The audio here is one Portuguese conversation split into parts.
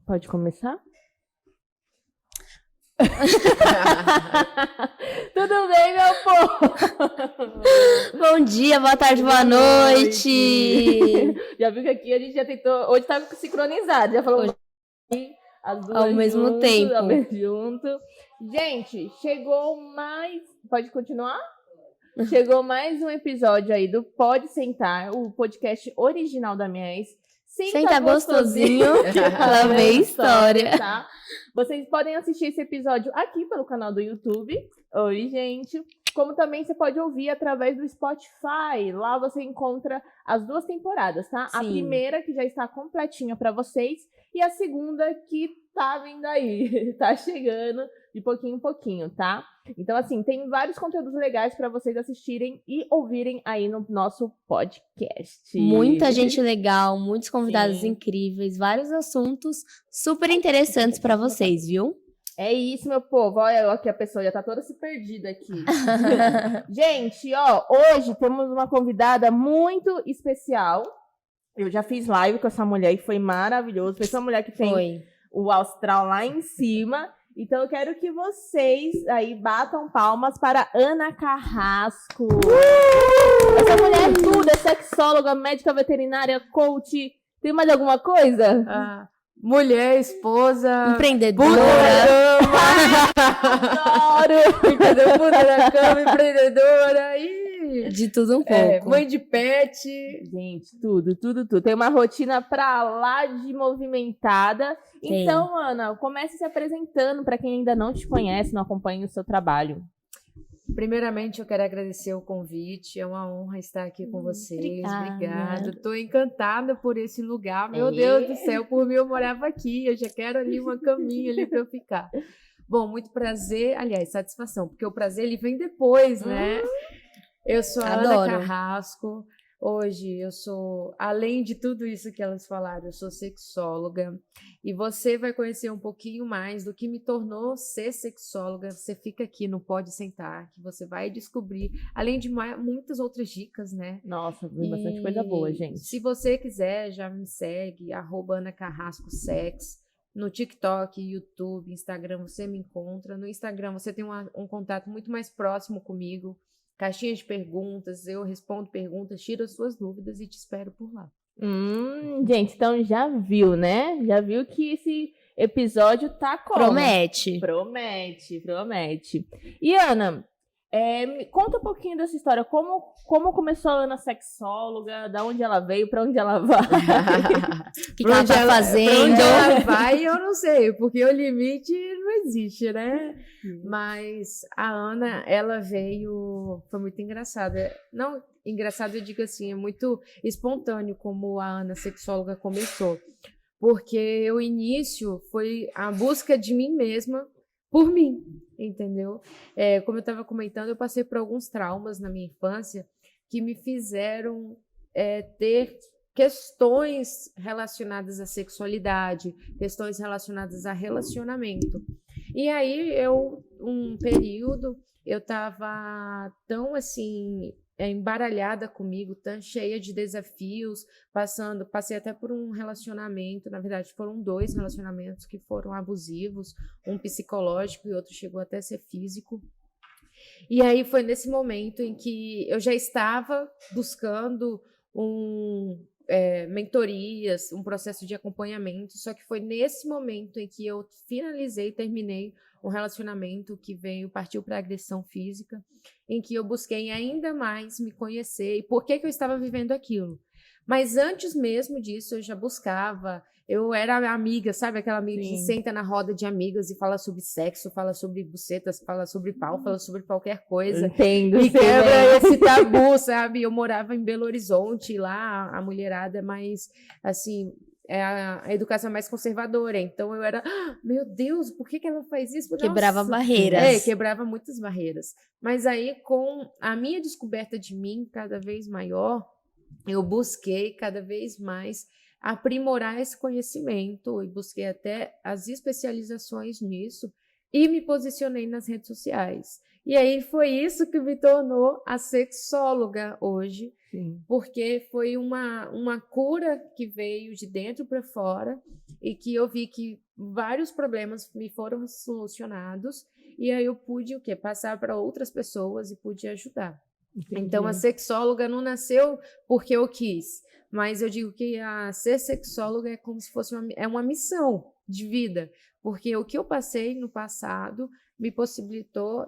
Pode começar? Tudo bem, meu povo? Bom dia, boa tarde, boa noite. Já viu que aqui a gente já tentou... Hoje tá sincronizado, já falou as duas ao mesmo tempo. Junto. Gente, chegou mais... Pode continuar? Chegou mais um episódio aí do Pode Sentar, o podcast original da Mies. Senta gostosinho, ela vê história. Tá? Vocês podem assistir esse episódio aqui pelo canal do YouTube. Oi, gente. Como também você pode ouvir através do Spotify. Lá você encontra as duas temporadas, tá? Sim. A primeira que já está completinha para vocês e a segunda que tá vindo aí, tá chegando de pouquinho em pouquinho, tá? Então, assim, tem vários conteúdos legais para vocês assistirem e ouvirem aí no nosso podcast. Muita gente legal, muitos convidados Sim. incríveis, vários assuntos super interessantes para vocês, viu? É isso, meu povo. Olha aqui, a pessoa já tá toda se perdida aqui. Gente, ó, hoje temos uma convidada muito especial. Eu já fiz live com essa mulher e foi maravilhoso. Foi essa mulher que tem o astral lá em cima. Então eu quero que vocês aí batam palmas para Ana Carrasco. Essa mulher é tudo, é sexóloga, médica veterinária, coach. Tem mais alguma coisa? Mulher, esposa, empreendedora. Adoro! Puta da cama, empreendedora e... De tudo um pouco. Mãe de pet. Gente, tudo. Tem uma rotina pra lá de movimentada. Tem. Então, Ana, comece se apresentando para quem ainda não te conhece, não acompanha o seu trabalho. Primeiramente, eu quero agradecer o convite. É uma honra estar aqui com vocês. Obrigada. Estou encantada por esse lugar. Meu Deus do céu, por mim eu morava aqui. Eu já quero ali uma caminha ali para eu ficar. Bom, muito prazer. Aliás, satisfação, porque o prazer ele vem depois, né? Eu sou a Ana Carrasco. Hoje eu sou, além de tudo isso que elas falaram, eu sou sexóloga. E você vai conhecer um pouquinho mais do que me tornou ser sexóloga. Você fica aqui no Pode Sentar, que você vai descobrir, além de muitas outras dicas, né? Nossa, tem bastante coisa boa, gente. Se você quiser, já me segue, @AnaCarrascoSex. No TikTok, YouTube, Instagram, você me encontra. No Instagram, você tem um contato muito mais próximo comigo. Caixinha de perguntas, eu respondo perguntas, tiro as suas dúvidas e te espero por lá. Gente, então já viu, né? Já viu que esse episódio tá como? Promete. E Ana, conta um pouquinho dessa história. Como começou a Ana sexóloga? Da onde ela veio? Pra onde ela vai? O que ela tá fazendo? Pra onde ela vai, eu não sei, porque o limite não existe, né? Mas a Ana, ela veio... Foi muito engraçada. Não, engraçado eu digo assim, é muito espontâneo como a Ana sexóloga começou. Porque o início foi a busca de mim mesma por mim, entendeu? Como eu estava comentando, eu passei por alguns traumas na minha infância que me fizeram ter questões relacionadas à sexualidade, questões relacionadas a relacionamento. E aí, um período, eu estava tão assim... embaralhada comigo, tão cheia de desafios, passei até por um relacionamento, na verdade foram 2 relacionamentos que foram abusivos, um psicológico e outro chegou até a ser físico. E aí foi nesse momento em que eu já estava buscando mentorias, um processo de acompanhamento, só que foi nesse momento em que eu terminei um relacionamento que partiu para agressão física, em que eu busquei ainda mais me conhecer e por que eu estava vivendo aquilo. Mas antes mesmo disso, eu já buscava, eu era amiga, sabe? Aquela amiga que senta na roda de amigas e fala sobre sexo, fala sobre bucetas, fala sobre pau, fala sobre qualquer coisa. Entendo. E quebra esse tabu, sabe? Eu morava em Belo Horizonte, lá a mulherada é mais, assim... a educação mais conservadora, então eu era, meu Deus, por que ela faz isso? Quebrava barreiras. Quebrava muitas barreiras, mas aí com a minha descoberta de mim cada vez maior, eu busquei cada vez mais aprimorar esse conhecimento e busquei até as especializações nisso e me posicionei nas redes sociais. E aí foi isso que me tornou a sexóloga hoje, porque foi uma cura que veio de dentro para fora e que eu vi que vários problemas me foram solucionados, e aí eu pude o quê? Passar para outras pessoas e pude ajudar. Então, a sexóloga não nasceu porque eu quis, mas eu digo que a ser sexóloga é como se fosse uma missão de vida, porque o que eu passei no passado me possibilitou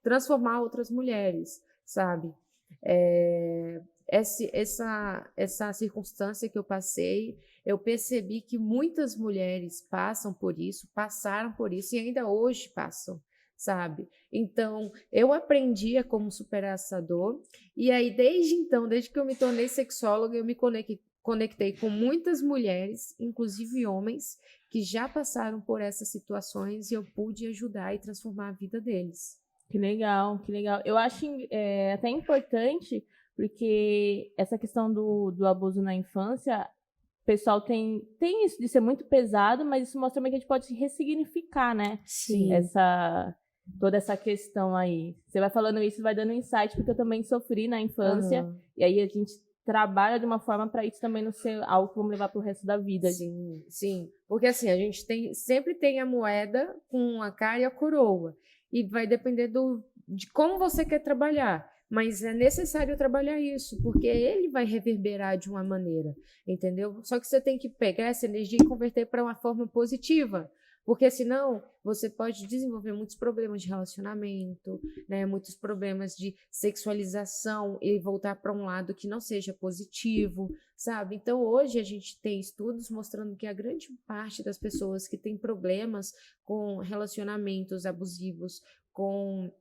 transformar outras mulheres, sabe? Essa circunstância que eu passei, eu percebi que muitas mulheres passaram por isso e ainda hoje passam, sabe? Então, eu aprendi a como superar essa dor, e aí desde que eu me tornei sexóloga, eu me conectei com muitas mulheres, inclusive homens, que já passaram por essas situações e eu pude ajudar e transformar a vida deles. Que legal, que legal. Eu acho até importante, porque essa questão do abuso na infância, o pessoal tem isso de ser muito pesado, mas isso mostra também que a gente pode ressignificar, né? Sim. Toda essa questão aí. Você vai falando isso, vai dando insight, porque eu também sofri na infância, e aí a gente trabalha de uma forma para isso também não ser algo que vamos levar para o resto da vida. Sim, sim. Porque assim, a gente sempre tem a moeda com a cara e a coroa. E vai depender de como você quer trabalhar. Mas é necessário trabalhar isso, porque ele vai reverberar de uma maneira, entendeu? Só que você tem que pegar essa energia e converter para uma forma positiva. Porque senão você pode desenvolver muitos problemas de relacionamento, né? Muitos problemas de sexualização e voltar para um lado que não seja positivo, sabe? Então hoje a gente tem estudos mostrando que a grande parte das pessoas que têm problemas com relacionamentos abusivos, com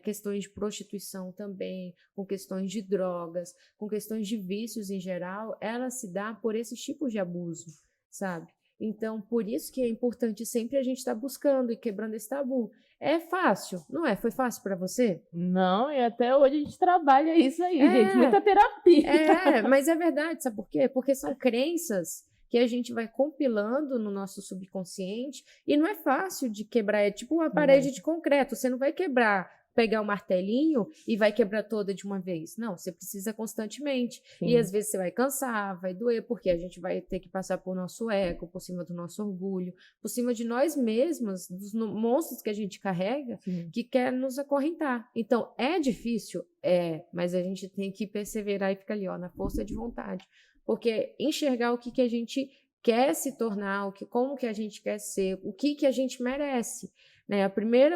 questões de prostituição também, com questões de drogas, com questões de vícios em geral, ela se dá por esses tipos de abuso, sabe? Então, por isso que é importante sempre a gente estar buscando e quebrando esse tabu. É fácil, não é? Foi fácil para você? Não, e até hoje a gente trabalha isso aí, gente. Muita terapia. Mas é verdade, sabe por quê? Porque são crenças que a gente vai compilando no nosso subconsciente e não é fácil de quebrar. É tipo uma parede de concreto. Você não vai pegar um martelinho e vai quebrar toda de uma vez. Não, você precisa constantemente. Sim. E às vezes você vai cansar, vai doer, porque a gente vai ter que passar por nosso ego, por cima do nosso orgulho, por cima de nós mesmos, dos monstros que a gente carrega, sim, que quer nos acorrentar. Então, é difícil? Mas a gente tem que perseverar e ficar ali, na força de vontade. Porque enxergar o que a gente quer se tornar, como que a gente quer ser, o que a gente merece. Né?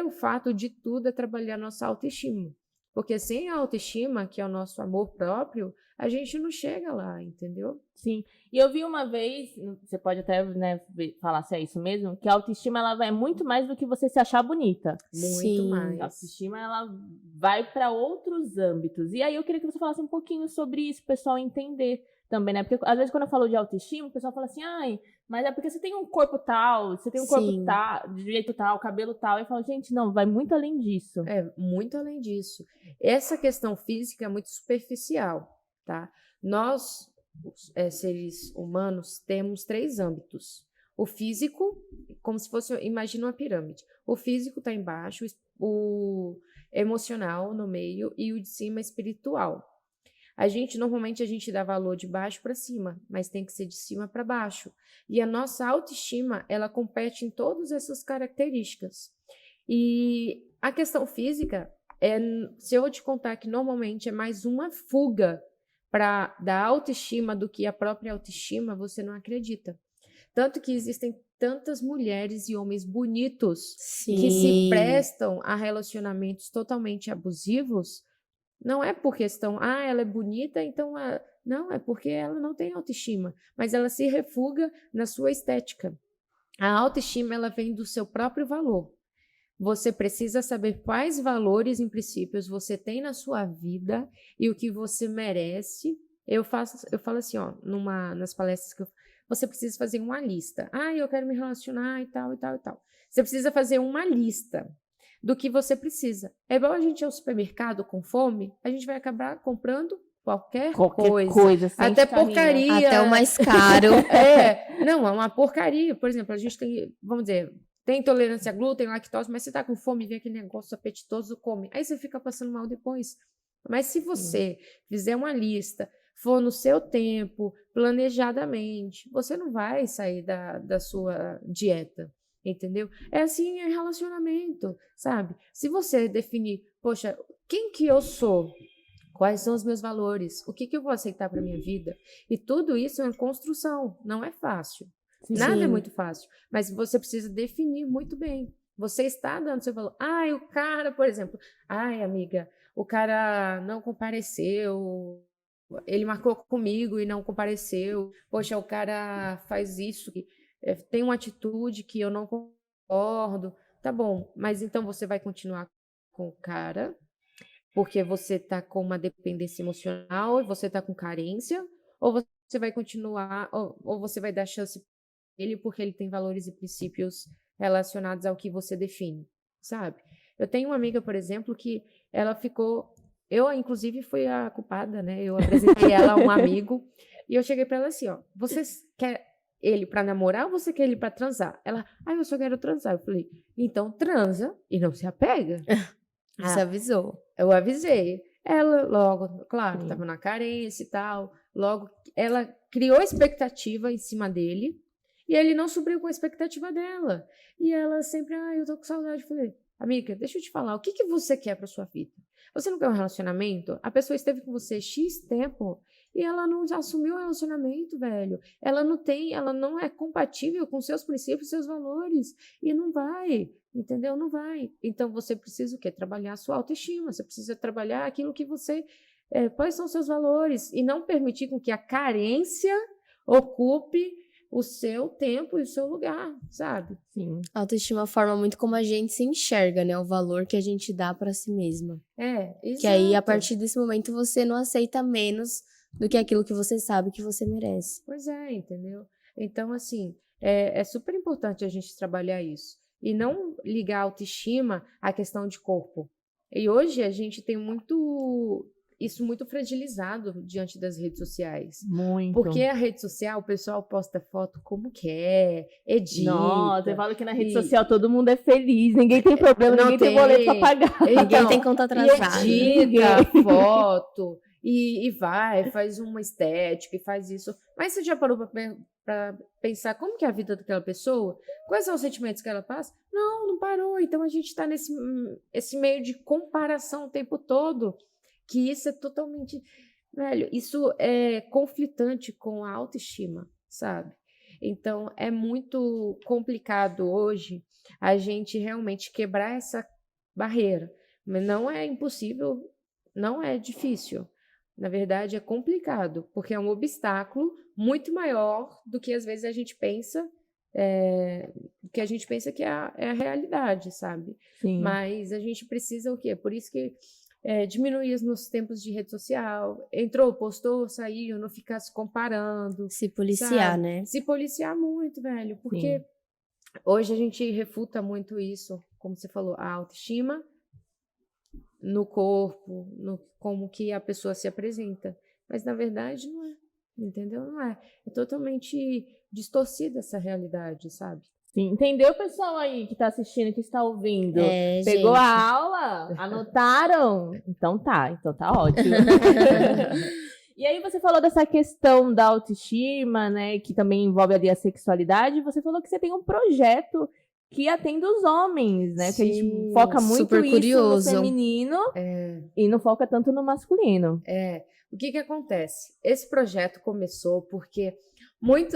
O fato de tudo é trabalhar nossa autoestima. Porque sem a autoestima, que é o nosso amor próprio, a gente não chega lá, entendeu? Sim. E eu vi uma vez, você pode até falar se é isso mesmo, que a autoestima ela é muito mais do que você se achar bonita. Muito mais. A autoestima ela vai para outros âmbitos. E aí eu queria que você falasse um pouquinho sobre isso, o pessoal entender também, né? Porque às vezes quando eu falo de autoestima, o pessoal fala assim, mas é porque você tem um corpo tal, você tem um corpo tal, de jeito tal, cabelo tal. Eu falo, gente, não, vai muito além disso. É, muito além disso. Essa questão física é muito superficial, tá? Nós, seres humanos, temos 3 âmbitos. O físico, como se fosse, imagina uma pirâmide. O físico está embaixo, o emocional no meio e o de cima espiritual. Normalmente a gente dá valor de baixo para cima, mas tem que ser de cima para baixo. E a nossa autoestima, ela compete em todas essas características. E a questão física, se eu te contar que normalmente é mais uma fuga da autoestima do que a própria autoestima, você não acredita. Tanto que existem tantas mulheres e homens bonitos que se prestam a relacionamentos totalmente abusivos. Não é por questão, ela é bonita, então... Não, é porque ela não tem autoestima, mas ela se refugia na sua estética. A autoestima, ela vem do seu próprio valor. Você precisa saber quais valores e princípios você tem na sua vida e o que você merece. Eu falo assim, nas palestras que você precisa fazer uma lista. Eu quero me relacionar e tal, e tal, e tal. Você precisa fazer uma lista do que você precisa. É igual a gente ir ao supermercado com fome, a gente vai acabar comprando qualquer coisa até porcaria. Até o mais caro. Não, é uma porcaria. Por exemplo, a gente tem, vamos dizer, tem intolerância a glúten, lactose, mas você tá com fome e vê aquele negócio apetitoso, come. Aí você fica passando mal depois. Mas se você fizer uma lista, for no seu tempo, planejadamente, você não vai sair da sua dieta, entendeu? É assim em relacionamento, sabe? Se você definir, poxa, quem que eu sou? Quais são os meus valores? O que que eu vou aceitar para minha vida? E tudo isso é uma construção, não é fácil. Nada é muito fácil, mas você precisa definir muito bem. Você está dando seu valor. Ai, o cara, por exemplo, ai, amiga, o cara não compareceu, ele marcou comigo e não compareceu. Poxa, o cara faz isso, tem uma atitude que eu não concordo. Tá bom, mas então você vai continuar com o cara porque você está com uma dependência emocional e você está com carência, ou você vai continuar, ou você vai dar chance para ele porque ele tem valores e princípios relacionados ao que você define, sabe? Eu tenho uma amiga, por exemplo, que ela ficou. Eu, inclusive, fui a culpada, né? Eu apresentei ela a um amigo e eu cheguei para ela assim: ó, você quer ele para namorar ou você quer ele para transar? Ela, eu só quero transar. Eu falei, então transa e não se apega. Você avisou. Eu avisei. Ela logo, claro, estava na carência e tal. Logo, ela criou expectativa em cima dele e ele não supriu com a expectativa dela. E ela sempre, eu tô com saudade. Eu falei, amiga, deixa eu te falar, o que que você quer para sua vida? Você não quer um relacionamento? A pessoa esteve com você X tempo e ela não assumiu o relacionamento, velho. Ela não é compatível com seus princípios, seus valores. E não vai, entendeu? Não vai. Então você precisa o quê? Trabalhar a sua autoestima. Você precisa trabalhar aquilo que você... quais são os seus valores? E não permitir com que a carência ocupe o seu tempo e o seu lugar, sabe? Sim. A autoestima é a forma muito como a gente se enxerga, né? O valor que a gente dá pra si mesma. Exato. Que aí, a partir desse momento, você não aceita menos do que aquilo que você sabe que você merece. Pois é, entendeu? Então, assim, é super importante a gente trabalhar isso. E não ligar a autoestima à questão de corpo. E hoje a gente tem isso muito fragilizado diante das redes sociais. Muito. Porque a rede social, o pessoal posta foto como quer, edita. Nossa, eu falo que na rede social todo mundo é feliz, ninguém tem problema, Não ninguém tem boleto pra pagar. Ninguém tem conta atrasada. E edita foto, e faz uma estética, e faz isso. Mas você já parou para pensar como que é a vida daquela pessoa? Quais são os sentimentos que ela passa? Não parou. Então a gente está esse meio de comparação o tempo todo, que isso é totalmente... Velho, isso é conflitante com a autoestima, sabe? Então é muito complicado hoje a gente realmente quebrar essa barreira. Mas não é impossível, não é difícil. Na verdade, é complicado, porque é um obstáculo muito maior do que às vezes a gente pensa, que é a realidade, sabe? Sim. Mas a gente precisa o quê? Por isso que diminuir nos tempos de rede social, entrou, postou, saiu, não ficar se comparando. Se policiar, sabe? né? Se policiar muito, velho, porque hoje a gente refuta muito isso, como você falou, a autoestima no corpo, como que a pessoa se apresenta. Mas, na verdade, não é. Entendeu? Não é. É totalmente distorcida essa realidade, sabe? Sim. Entendeu, pessoal aí que tá assistindo, que está ouvindo? gente. Pegou a aula? Anotaram? Então tá ótimo. E aí você falou dessa questão da autoestima, né, que também envolve ali a sexualidade. Você falou que você tem um projeto que atende os homens, né? Sim, que a gente foca muito super isso curioso. no feminino e não foca tanto no masculino. O que acontece? Esse projeto começou porque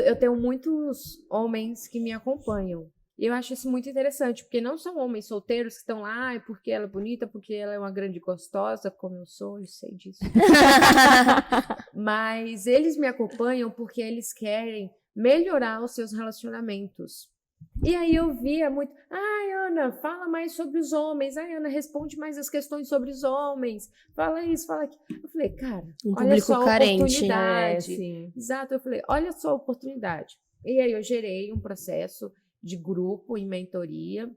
eu tenho muitos homens que me acompanham. E eu acho isso muito interessante, porque não são homens solteiros que estão lá, porque ela é bonita, porque ela é uma grande gostosa, como eu sou, eu sei disso. Mas eles me acompanham porque eles querem melhorar os seus relacionamentos. E aí eu via muito, Ana, fala mais sobre os homens, Ana, responde mais as questões sobre os homens, fala isso, fala aquilo. Eu falei, cara, olha só a oportunidade. Exato, eu falei, olha só a oportunidade. E aí eu gerei um processo de grupo em mentoria,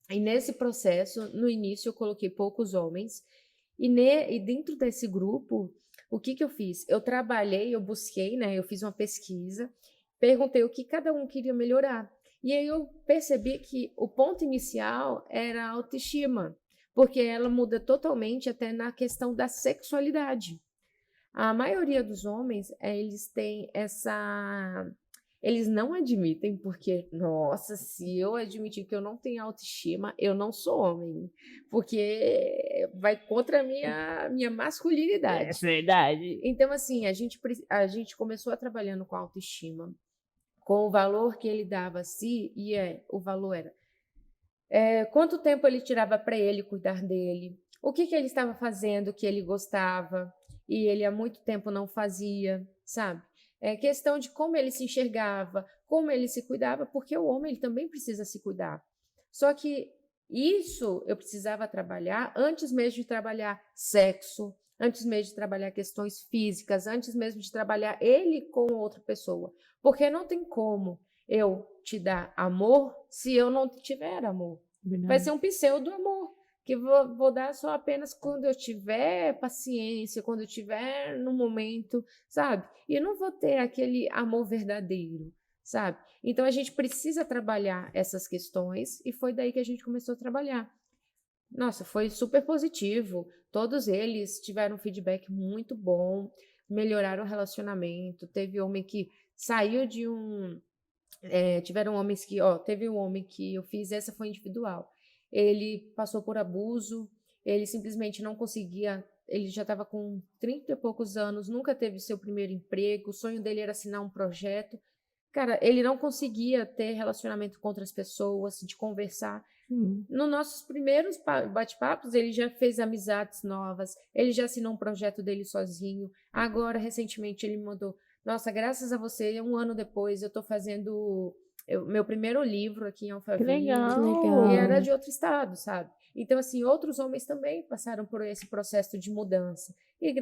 e nesse processo, no início eu coloquei poucos homens, e dentro desse grupo, o que eu fiz? Eu trabalhei, eu busquei, né, eu fiz uma pesquisa, perguntei o que cada um queria melhorar. E aí eu percebi que o ponto inicial era a autoestima, porque ela muda totalmente até na questão da sexualidade. A maioria dos homens, eles têm eles não admitem, porque, nossa, se eu admitir que eu não tenho autoestima, eu não sou homem. Porque vai contra a minha masculinidade. É verdade. Então, assim, a gente começou a trabalhando com a autoestima, com o valor que ele dava a si, e o valor era quanto tempo ele tirava para ele cuidar dele, o que ele estava fazendo que ele gostava, e ele há muito tempo não fazia, sabe? É questão de como ele se enxergava, como ele se cuidava, porque o homem ele também precisa se cuidar. Só que isso eu precisava trabalhar antes mesmo de trabalhar sexo, antes mesmo de trabalhar questões físicas, antes mesmo de trabalhar ele com outra pessoa. Porque não tem como eu te dar amor se eu não tiver amor. Verdade. Vai ser um pseudo-amor, que vou dar só apenas quando eu tiver paciência, quando eu tiver no momento, sabe? E eu não vou ter aquele amor verdadeiro, sabe? Então, a gente precisa trabalhar essas questões e foi daí que a gente começou a trabalhar. Nossa, foi super positivo. Todos eles tiveram um feedback muito bom, melhoraram o relacionamento. Teve homem que saiu de tiveram homens que, teve um homem que eu fiz, essa foi individual. Ele passou por abuso, ele simplesmente não conseguia, ele já estava com 30 e poucos anos, nunca teve seu primeiro emprego, o sonho dele era assinar um projeto. Cara, ele não conseguia ter relacionamento com outras pessoas, de conversar. Nos nossos primeiros bate-papos, ele já fez amizades novas, ele já assinou um projeto dele sozinho. Agora, recentemente, ele me mandou, nossa, graças a você, 1 ano depois, eu estou fazendo meu primeiro livro aqui em Alphaville. Que legal. Que legal. E era de outro estado, sabe? Então, assim, outros homens também passaram por esse processo de mudança. E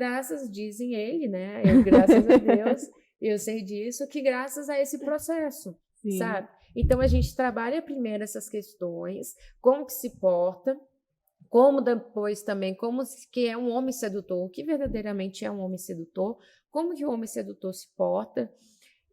dizem ele, né? Graças a Deus, eu sei disso, que graças a esse processo, Sim. sabe? Então, a gente trabalha primeiro essas questões, como que se porta, como depois também, como que é um homem sedutor, o que verdadeiramente é um homem sedutor, como que o homem sedutor se porta.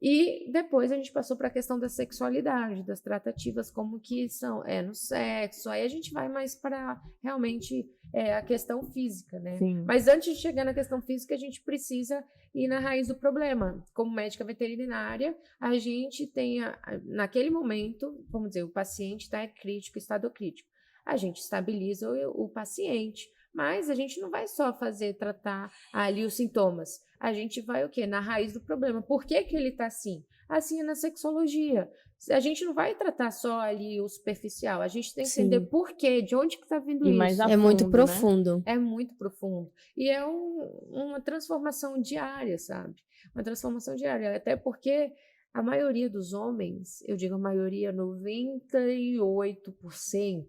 E depois a gente passou para a questão da sexualidade, das tratativas, como que são, no sexo. Aí a gente vai mais para realmente a questão física, né? Sim. Mas antes de chegar na questão física, a gente precisa ir na raiz do problema. Como médica veterinária, a gente tem, naquele momento, vamos dizer, o paciente está em crítico, estado crítico. A gente estabiliza o paciente, mas a gente não vai só tratar ali os sintomas. A gente vai o quê? Na raiz do problema. Por que ele está assim? Assim é na sexologia. A gente não vai tratar só ali o superficial. A gente tem que entender por quê, de onde que está vindo isso. Mais a É muito fundo, profundo. É muito profundo. E é uma transformação diária, sabe? Uma transformação diária. Até porque a maioria dos homens, eu digo a maioria, 98%,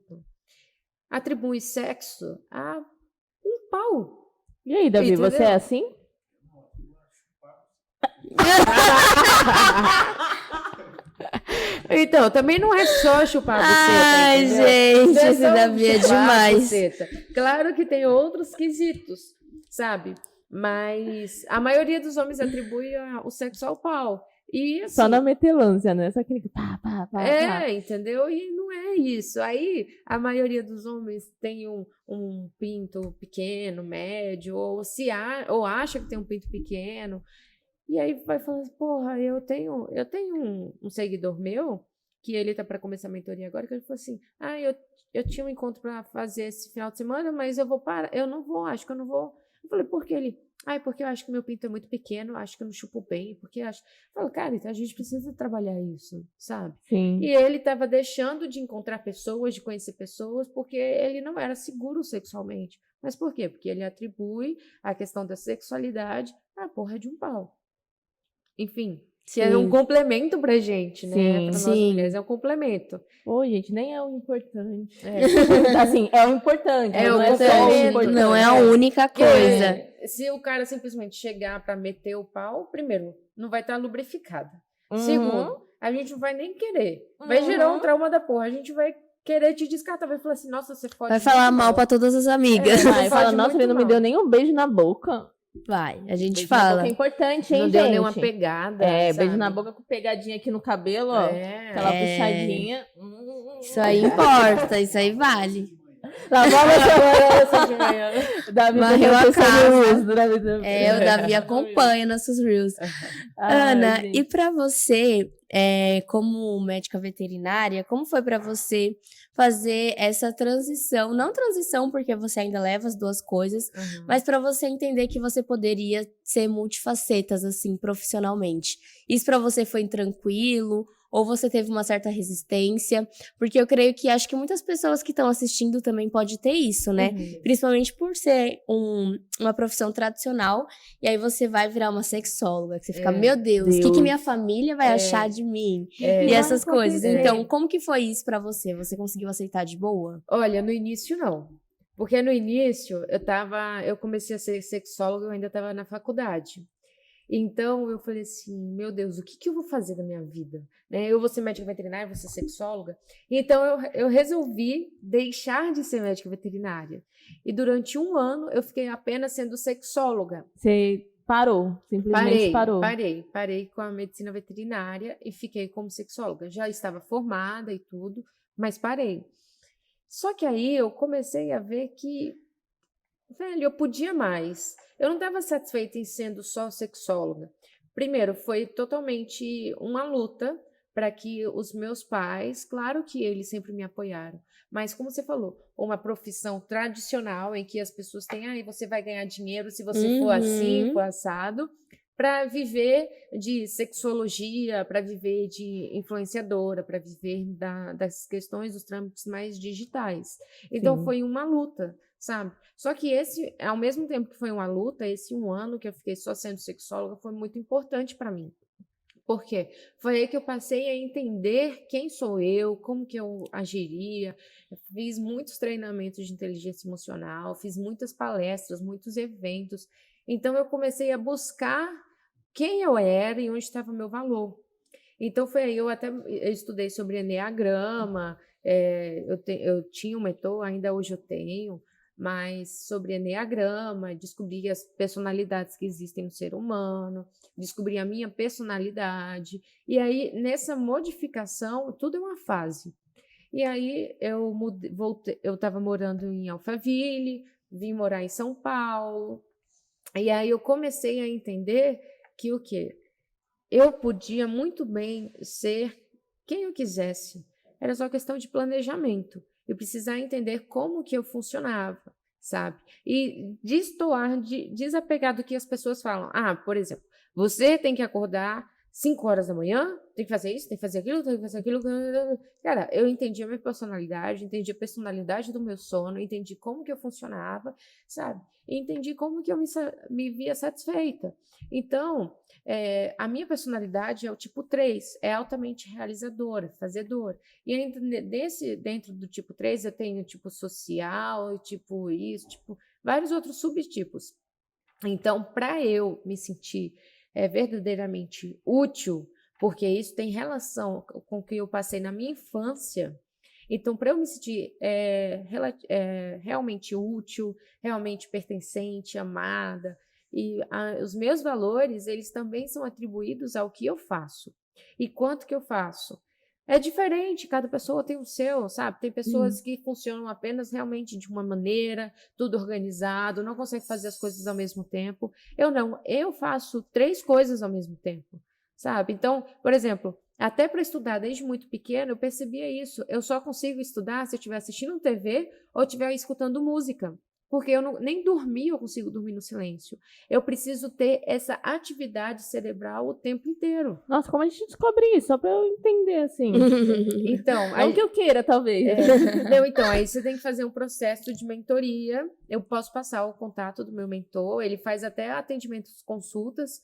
atribui sexo a um pau. E aí, Davi, Entendeu? você é assim? Então, também não é só chupar a buceta. Ai, entendeu? gente, Não esse só Davi é chupar a demais. buceta. Claro que tem outros quesitos, sabe? Mas a maioria dos homens atribui o sexo ao pau. E, assim, Só na metelância, né? Só aquele pá, pá, pá, pá. entendeu? E não é isso. Aí a maioria dos homens tem um pinto pequeno, médio, ou acha que tem um pinto pequeno. E aí vai falando, porra, eu tenho um seguidor meu, que ele tá para começar a mentoria agora, que ele falou assim, eu tinha um encontro para fazer esse final de semana, mas eu vou parar, eu não vou, acho que eu não vou. Eu falei, por que ele? Porque eu acho que meu pinto é muito pequeno, acho que eu não chupo bem, porque eu acho... Eu falo, cara, então a gente precisa trabalhar isso, sabe? Sim. E ele estava deixando de encontrar pessoas, de conhecer pessoas, porque ele não era seguro sexualmente. Mas por quê? Porque ele atribui a questão da sexualidade à porra de um pau. Enfim, que é um complemento pra gente, né? Sim. Para nós Sim. mulheres é um complemento. Ô, gente, nem é o importante. Assim, é o importante. É não o é só o complemento. importante. Não é a única coisa. Porque se o cara simplesmente chegar para meter o pau, primeiro, não vai estar lubrificada. Uhum. Segundo, a gente não vai nem querer. Vai gerar um trauma da porra. A gente vai querer te descartar. Vai falar assim, nossa, você pode. Vai falar mal pra todas as amigas. Vai falar, Fode nossa, muito ele não me mal. deu nem um beijo na boca. Vai, a gente Beijo na fala. boca é importante, hein, Não gente? deu nenhuma pegada. Beijo sabe? na boca com pegadinha aqui no cabelo, ó. É. Aquela puxadinha. Isso aí importa, isso aí vale. Lavava essa de manhã. Davi Varreu a casa. Davi. O Davi acompanha nossos Reels. Ai, Ana, gente. e pra você, como médica veterinária, como foi pra você fazer essa transição? Não transição, porque você ainda leva as duas coisas, mas pra você entender que você poderia ser multifacetas, assim, profissionalmente. Isso pra você foi tranquilo? Ou você teve uma certa resistência? Porque eu creio que acho que muitas pessoas que estão assistindo também pode ter isso, né? Principalmente por ser uma profissão tradicional, e aí você vai virar uma sexóloga, que você fica, meu Deus, o que minha família vai achar de mim? E essas coisas. Então, como que foi isso pra você? Você conseguiu aceitar de boa? Olha, no início não. Porque no início eu comecei a ser sexóloga, eu ainda estava na faculdade. Então eu falei assim, meu Deus, o que eu vou fazer da minha vida? Né? Eu vou ser médica veterinária, vou ser sexóloga. Então eu resolvi deixar de ser médica veterinária. E durante 1 ano eu fiquei apenas sendo sexóloga. Você parou, simplesmente parou. Parei com a medicina veterinária e fiquei como sexóloga. Já estava formada e tudo, mas parei. Só que aí eu comecei a ver que, velho, eu podia mais. Eu não estava satisfeita em sendo só sexóloga. Primeiro, foi totalmente uma luta para que os meus pais, claro que eles sempre me apoiaram, mas como você falou, uma profissão tradicional em que as pessoas têm, você vai ganhar dinheiro se você for assim, for assado, para viver de sexologia, para viver de influenciadora, para viver das questões dos trâmites mais digitais. Então, foi uma luta, sabe? Só que ao mesmo tempo que foi uma luta, esse 1 ano que eu fiquei só sendo sexóloga foi muito importante para mim. Por quê? Foi aí que eu passei a entender quem sou eu, como que eu agiria. Eu fiz muitos treinamentos de inteligência emocional, fiz muitas palestras, muitos eventos. Então, eu comecei a buscar quem eu era e onde estava o meu valor. Então, foi aí, eu estudei sobre eneagrama, eu tinha um mentor, ainda hoje eu tenho, mas sobre eneagrama, descobri as personalidades que existem no ser humano, descobri a minha personalidade, e aí, nessa modificação, tudo é uma fase. E aí, eu estava morando em Alphaville, vim morar em São Paulo, e aí eu comecei a entender que o quê? Eu podia muito bem ser quem eu quisesse. Era só questão de planejamento. Eu precisava entender como que eu funcionava, sabe? E desapegar do que as pessoas falam. Por exemplo, você tem que acordar 5 horas da manhã, tem que fazer isso, tem que fazer aquilo, tem que fazer aquilo. Cara, eu entendi a minha personalidade, entendi a personalidade do meu sono, entendi como que eu funcionava, sabe? E entendi como que eu me via satisfeita. Então, a minha personalidade é o tipo 3, é altamente realizadora, fazedora. E dentro do tipo 3, eu tenho tipo social, tipo isso, tipo vários outros subtipos. Então, para eu me sentir verdadeiramente útil, porque isso tem relação com o que eu passei na minha infância. Então, para eu me sentir realmente útil, realmente pertencente, amada, e os meus valores, eles também são atribuídos ao que eu faço. E quanto que eu faço? É diferente, cada pessoa tem o seu, sabe? Tem pessoas que funcionam apenas realmente de uma maneira, tudo organizado, não consegue fazer as coisas ao mesmo tempo. Eu não, eu faço 3 coisas ao mesmo tempo, sabe? Então, por exemplo, até para estudar desde muito pequeno, eu percebia isso. Eu só consigo estudar se eu estiver assistindo TV ou estiver escutando música. Porque eu nem dormir, eu consigo dormir no silêncio. Eu preciso ter essa atividade cerebral o tempo inteiro. Nossa, como a gente descobre isso? Só pra eu entender, assim. Então, não que eu queira, talvez. Não, então, aí você tem que fazer um processo de mentoria. Eu posso passar o contato do meu mentor, ele faz até atendimentos, consultas,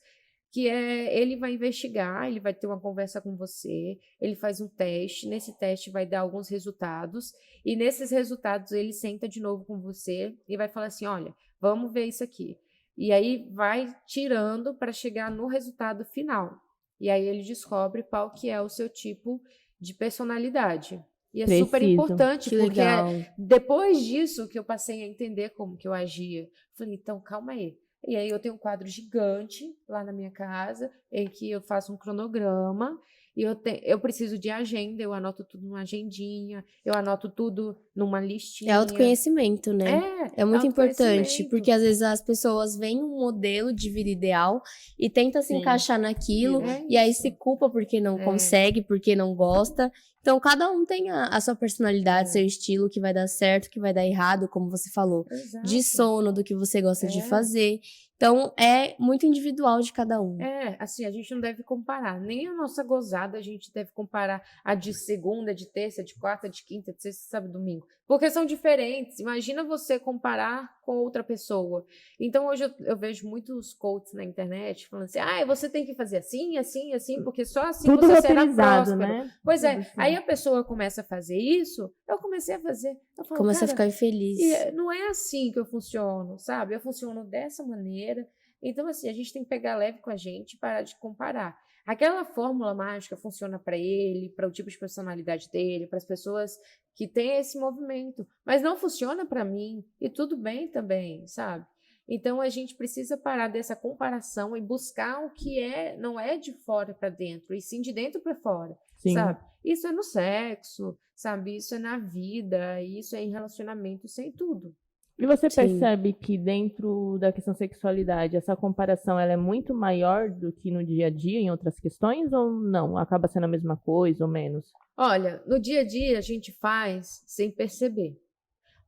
que ele vai investigar, ele vai ter uma conversa com você, ele faz um teste, nesse teste vai dar alguns resultados, e nesses resultados ele senta de novo com você e vai falar assim, olha, vamos ver isso aqui. E aí vai tirando para chegar no resultado final. E aí ele descobre qual que é o seu tipo de personalidade. E é super importante, que porque legal. Depois disso que eu passei a entender como que eu agia. Falei, então, calma aí. E aí eu tenho um quadro gigante lá na minha casa, em que eu faço um cronograma, E eu preciso de agenda, eu anoto tudo numa agendinha, eu anoto tudo numa listinha. É autoconhecimento, né? É muito importante, porque às vezes as pessoas veem um modelo de vida ideal e tentam se encaixar naquilo, e aí se culpa porque não consegue, porque não gosta. Então, cada um tem a sua personalidade, seu estilo, que vai dar certo, que vai dar errado, como você falou. Exato. De sono, do que você gosta de fazer. Então, é muito individual de cada um. Assim, a gente não deve comparar. Nem a nossa gozada a gente deve comparar a de segunda, de terça, de quarta, de quinta, de sexta, sábado, domingo. Porque são diferentes. Imagina você comparar com outra pessoa. Então, hoje eu vejo muitos coaches na internet falando assim, você tem que fazer assim, assim, assim, porque só assim Tudo você será próspero. né? Pois Tudo é, assim. aí a pessoa começa a fazer isso, eu comecei a fazer. Eu falo, Começa a ficar infeliz. não é assim que eu funciono, sabe? Eu funciono dessa maneira. Então, assim, a gente tem que pegar leve com a gente e parar de comparar. Aquela fórmula mágica funciona para ele, para o tipo de personalidade dele, para as pessoas que têm esse movimento, mas não funciona para mim, e tudo bem também, sabe? Então, a gente precisa parar dessa comparação e buscar o que não é de fora para dentro, e sim de dentro para fora, sabe? Isso é no sexo, sabe? Isso é na vida, isso é em relacionamento, isso é em tudo. E você percebe que dentro da questão sexualidade, essa comparação ela é muito maior do que no dia a dia em outras questões ou não? Acaba sendo a mesma coisa ou menos? Olha, no dia a dia a gente faz sem perceber,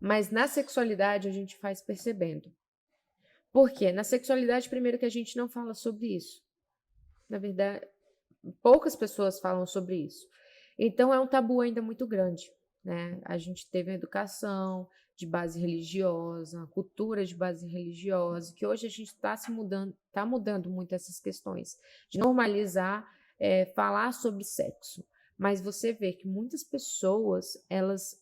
mas na sexualidade a gente faz percebendo. Por quê? Na sexualidade, primeiro que a gente não fala sobre isso. Na verdade, poucas pessoas falam sobre isso. Então é um tabu ainda muito grande, né? A gente teve a educação de base religiosa, a cultura de base religiosa, que hoje a gente está mudando muito essas questões, de normalizar, falar sobre sexo. Mas você vê que muitas pessoas,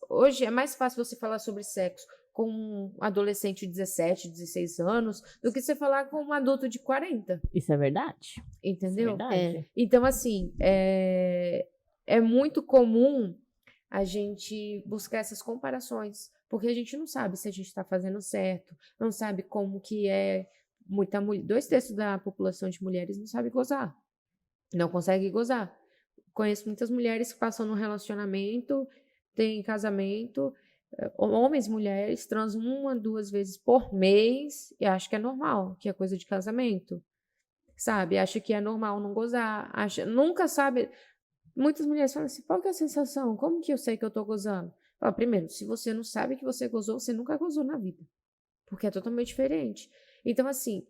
hoje é mais fácil você falar sobre sexo com um adolescente de 17, 16 anos, do que você falar com um adulto de 40. Isso é verdade. Entendeu? Isso é verdade. Então, assim, é muito comum a gente buscar essas comparações, porque a gente não sabe se a gente está fazendo certo, não sabe como que é. 2/3 da população de mulheres não sabe gozar, não consegue gozar. Conheço muitas mulheres que passam num relacionamento, têm casamento, homens e mulheres transam 1, 2 vezes por mês e acham que é normal, que é coisa de casamento, sabe? Acha que é normal não gozar, nunca sabe. Muitas mulheres falam assim, qual que é a sensação? Como que eu sei que eu tô gozando? Fala, primeiro, se você não sabe que você gozou, você nunca gozou na vida, porque é totalmente diferente. Então, assim,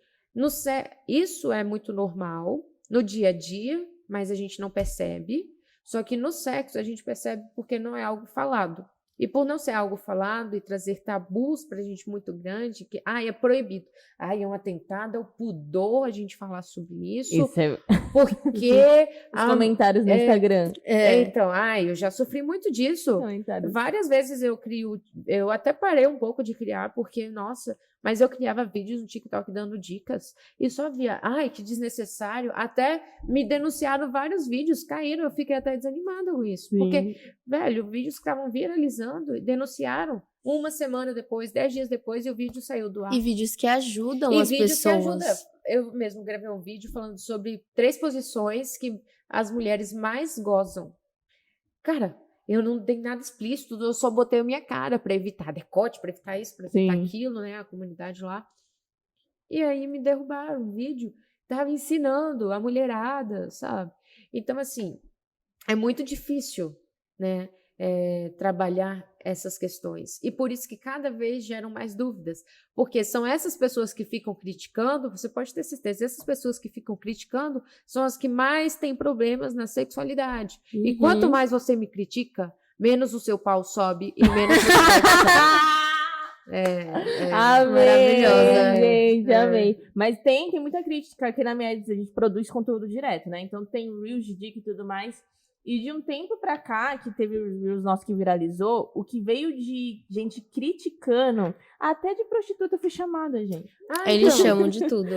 isso é muito normal no dia a dia, mas a gente não percebe. Só que no sexo a gente percebe porque não é algo falado. E por não ser algo falado e trazer tabus pra gente muito grande, que é proibido. É um atentado ao pudor a gente falar sobre isso. Isso é... Porque... Os comentários no Instagram. Então, eu já sofri muito disso. Várias vezes eu até parei um pouco de criar, porque, nossa, mas eu criava vídeos no TikTok dando dicas e só via, que desnecessário. Até me denunciaram vários vídeos, caíram, eu fiquei até desanimada com isso. Sim. Porque, velho, vídeos que estavam viralizando e denunciaram 1 semana depois, 10 dias depois, e o vídeo saiu do ar. E vídeos que ajudam as pessoas. Eu mesmo gravei um vídeo falando sobre 3 posições que as mulheres mais gozam. Cara, eu não dei nada explícito, eu só botei a minha cara para evitar decote, para evitar isso, para evitar aquilo, né? A comunidade lá. E aí me derrubaram o vídeo. Tava ensinando a mulherada, sabe? Então, assim, é muito difícil, né? Trabalhar essas questões. E por isso que cada vez geram mais dúvidas. Porque são essas pessoas que ficam criticando, você pode ter certeza, essas pessoas que ficam criticando são as que mais têm problemas na sexualidade. Uhum. E quanto mais você me critica, menos o seu pau sobe e menos você amei, maravilhosa. Gente, amei. Mas tem muita crítica aqui na minha a gente produz conteúdo direto, né? Então tem Reels de dica e tudo mais. E de um tempo pra cá, que teve os nossos que viralizou, o que veio de gente criticando, até de prostituta foi chamada, gente. Eles chamam de tudo.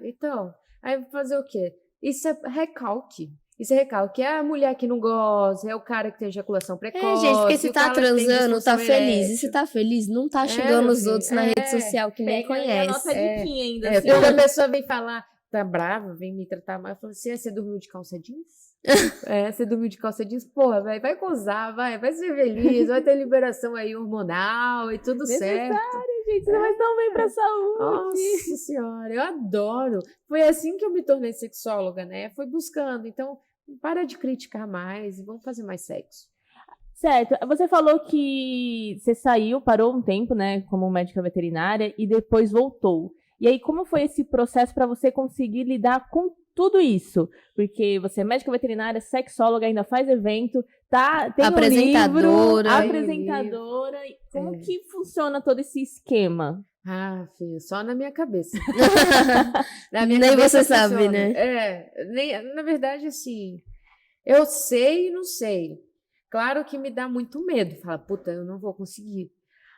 Então. Aí fazer o quê? Isso é recalque. Isso é recalque. É a mulher que não goza, é o cara que tem ejaculação precoce. Gente, porque se tá transando, tá feliz. E se tá feliz, não tá xingando os outros na rede social que nem conhece. É a nossa diquinha ainda. Quando a pessoa vem falar, tá brava, vem me tratar mal. Eu falo assim, você dormiu de calça jeans? Você dormiu de calça jeans? Porra, véi, vai gozar, vai ser feliz, vai ter liberação aí hormonal e tudo certo. Gente, isso vai tão bem pra saúde. Nossa senhora, eu adoro. Foi assim que eu me tornei sexóloga, né? Foi buscando. Então, para de criticar mais e vamos fazer mais sexo. Certo. Você falou que você saiu, parou um tempo, né, como médica veterinária e depois voltou. E aí, como foi esse processo para você conseguir lidar com tudo isso? Porque você é médica veterinária, sexóloga, ainda faz evento, tem apresentadora. um livro, apresentadora. Como que funciona todo esse esquema? Ah, filho, só na minha cabeça. Nem você sabe, né? Na verdade, assim, eu sei e não sei. Claro que me dá muito medo. Fala, puta, eu não vou conseguir.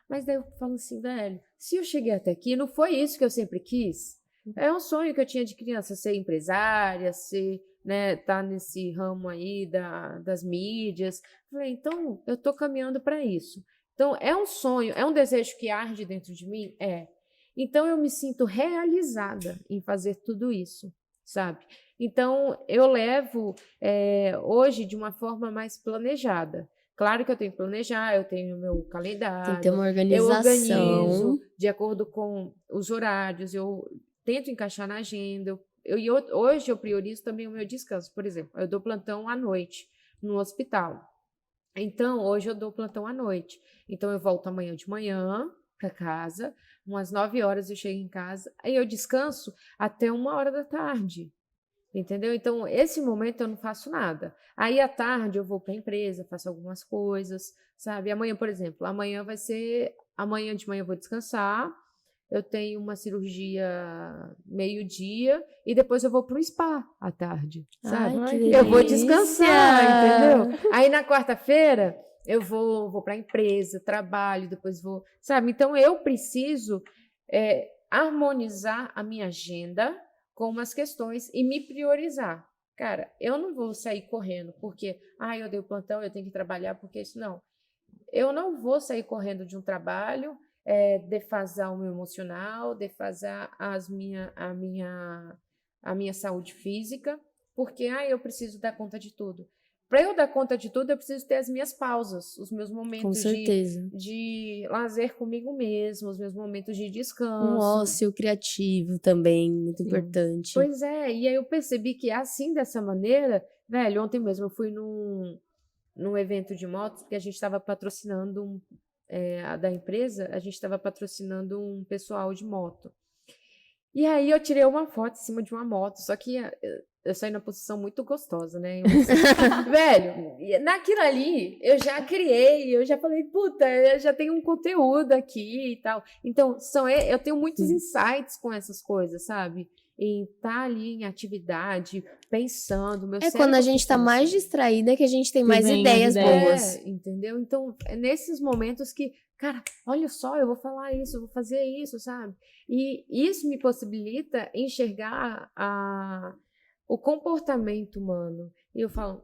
Mas daí eu falo assim, velho, se eu cheguei até aqui, não foi isso que eu sempre quis? É um sonho que eu tinha de criança, ser empresária, né, tá nesse ramo aí das mídias. Falei, então, eu tô caminhando para isso. Então, é um sonho, é um desejo que arde dentro de mim? É. Então, eu me sinto realizada em fazer tudo isso, sabe? Então, eu levo hoje de uma forma mais planejada. Claro que eu tenho que planejar, eu tenho o meu calendário. Tem que ter uma organização. Eu organizo de acordo com os horários, eu tento encaixar na agenda. Hoje eu priorizo também o meu descanso. Por exemplo, eu dou plantão à noite no hospital. Então, hoje eu dou plantão à noite. Então, eu volto amanhã de manhã para casa, umas 9 horas eu chego em casa, aí eu descanso até 1h da tarde. Entendeu? Então, esse momento eu não faço nada. Aí, à tarde, eu vou para a empresa, faço algumas coisas, sabe? Amanhã, por exemplo, amanhã de manhã eu vou descansar, eu tenho uma cirurgia meio-dia e depois eu vou para o spa à tarde, sabe? Ai, eu vou descansar, entendeu? Aí, na quarta-feira, eu vou para a empresa, trabalho, depois vou, sabe? Então, eu preciso harmonizar a minha agenda com umas questões e me priorizar. Cara, eu não vou sair correndo porque, eu dei o plantão, eu tenho que trabalhar, porque isso não. Eu não vou sair correndo de um trabalho, defasar o meu emocional, defasar a minha saúde física, porque, eu preciso dar conta de tudo. Para eu dar conta de tudo, eu preciso ter as minhas pausas, os meus momentos de lazer comigo mesmo, os meus momentos de descanso. Um ócio criativo também, muito importante. Pois é, e aí eu percebi que assim, dessa maneira, velho, ontem mesmo eu fui num evento de motos, porque a gente estava patrocinando, da empresa, a gente estava patrocinando um pessoal de moto. E aí eu tirei uma foto em cima de uma moto, só que eu saí na posição muito gostosa, né? Velho, naquilo ali eu já criei, eu já falei, puta, eu já tenho um conteúdo aqui e tal. Então, eu tenho muitos insights com essas coisas, sabe? Em estar ali em atividade, pensando. Quando a gente tá mais distraída que a gente tem mais ideias boas. Entendeu? Então, é nesses momentos que, cara, olha só, eu vou falar isso, eu vou fazer isso, sabe? E isso me possibilita enxergar o comportamento humano. E eu falo,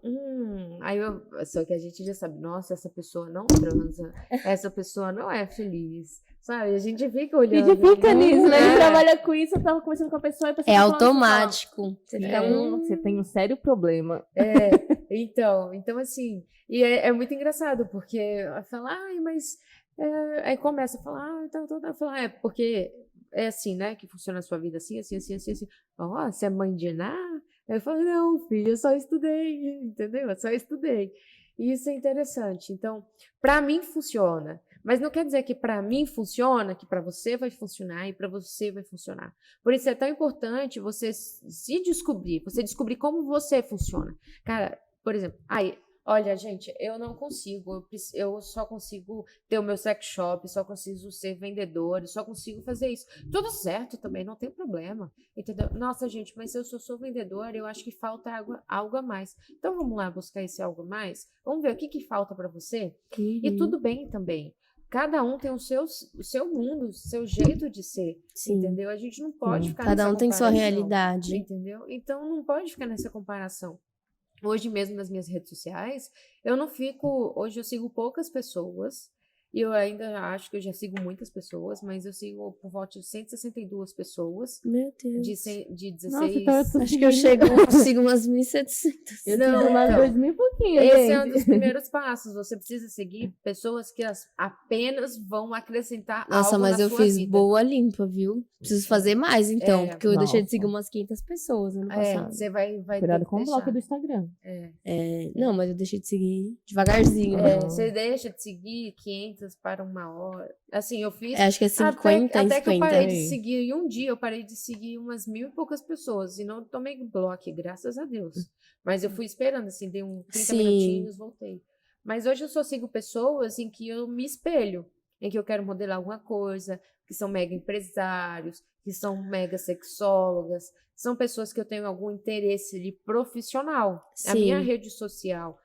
só que a gente já sabe, nossa, essa pessoa não transa, essa pessoa não é feliz, sabe? A gente fica olhando. A gente fica nisso, né? A gente trabalha com isso, eu tava conversando com a pessoa e a pessoa automático. Você tem um sério problema. Então assim, e é muito engraçado, porque eu falo, mas... aí começa a falar, então, eu falo, porque é assim, né, que funciona a sua vida assim, assim, assim, assim, assim. Você é mãe de Iná? Eu falo, não, filho, eu só estudei, entendeu? Eu só estudei. E isso é interessante. Então, para mim funciona. Mas não quer dizer que para mim funciona, que para você vai funcionar e para você vai funcionar. Por isso é tão importante você se descobrir, você descobrir como você funciona. Cara, por exemplo, olha, gente, eu não consigo, eu só consigo ter o meu sex shop, só consigo ser vendedor, só consigo fazer isso. Tudo certo também, não tem problema, entendeu? Nossa, gente, mas eu sou vendedora, eu acho que falta algo a mais. Então, vamos lá buscar esse algo a mais? Vamos ver o que falta para você? Uhum. E tudo bem também. Cada um tem o seu mundo, o seu jeito de ser, entendeu? A gente não pode ficar nessa comparação. Cada um tem sua realidade. Entendeu? Então, não pode ficar nessa comparação. Hoje mesmo nas minhas redes sociais, hoje eu sigo poucas pessoas, E eu ainda acho que eu já sigo muitas pessoas, mas eu sigo por volta de 162 pessoas. Meu Deus. De 16. Nossa, então eu tô Acho que eu sigo umas 1.700. Eu Não, tenho umas então, 2.000 e pouquinho, esse gente. é um dos primeiros passos. Você precisa seguir pessoas que apenas vão acrescentar Nossa, algo mas na eu sua fiz vida. boa limpa, viu? Preciso fazer mais, então. Porque eu deixei de Nossa. seguir umas 500 pessoas ano passado. Você vai Cuidado ter que com o bloco deixar. do Instagram. Não, mas eu deixei de seguir devagarzinho. Você deixa de seguir 500 para 1 hora. Assim, eu fiz. Acho que é 50 até que eu 50. parei de Aí. seguir. Em um dia eu parei de seguir umas 1.000 e poucas pessoas. E não tomei bloco, graças a Deus. Mas eu fui esperando, assim, dei uns 30 Sim. minutinhos, voltei. Mas hoje eu só sigo pessoas em que eu me espelho, em que eu quero modelar alguma coisa, que são mega empresários, que são mega sexólogas, são pessoas que eu tenho algum interesse ali profissional. A minha Sim. rede social,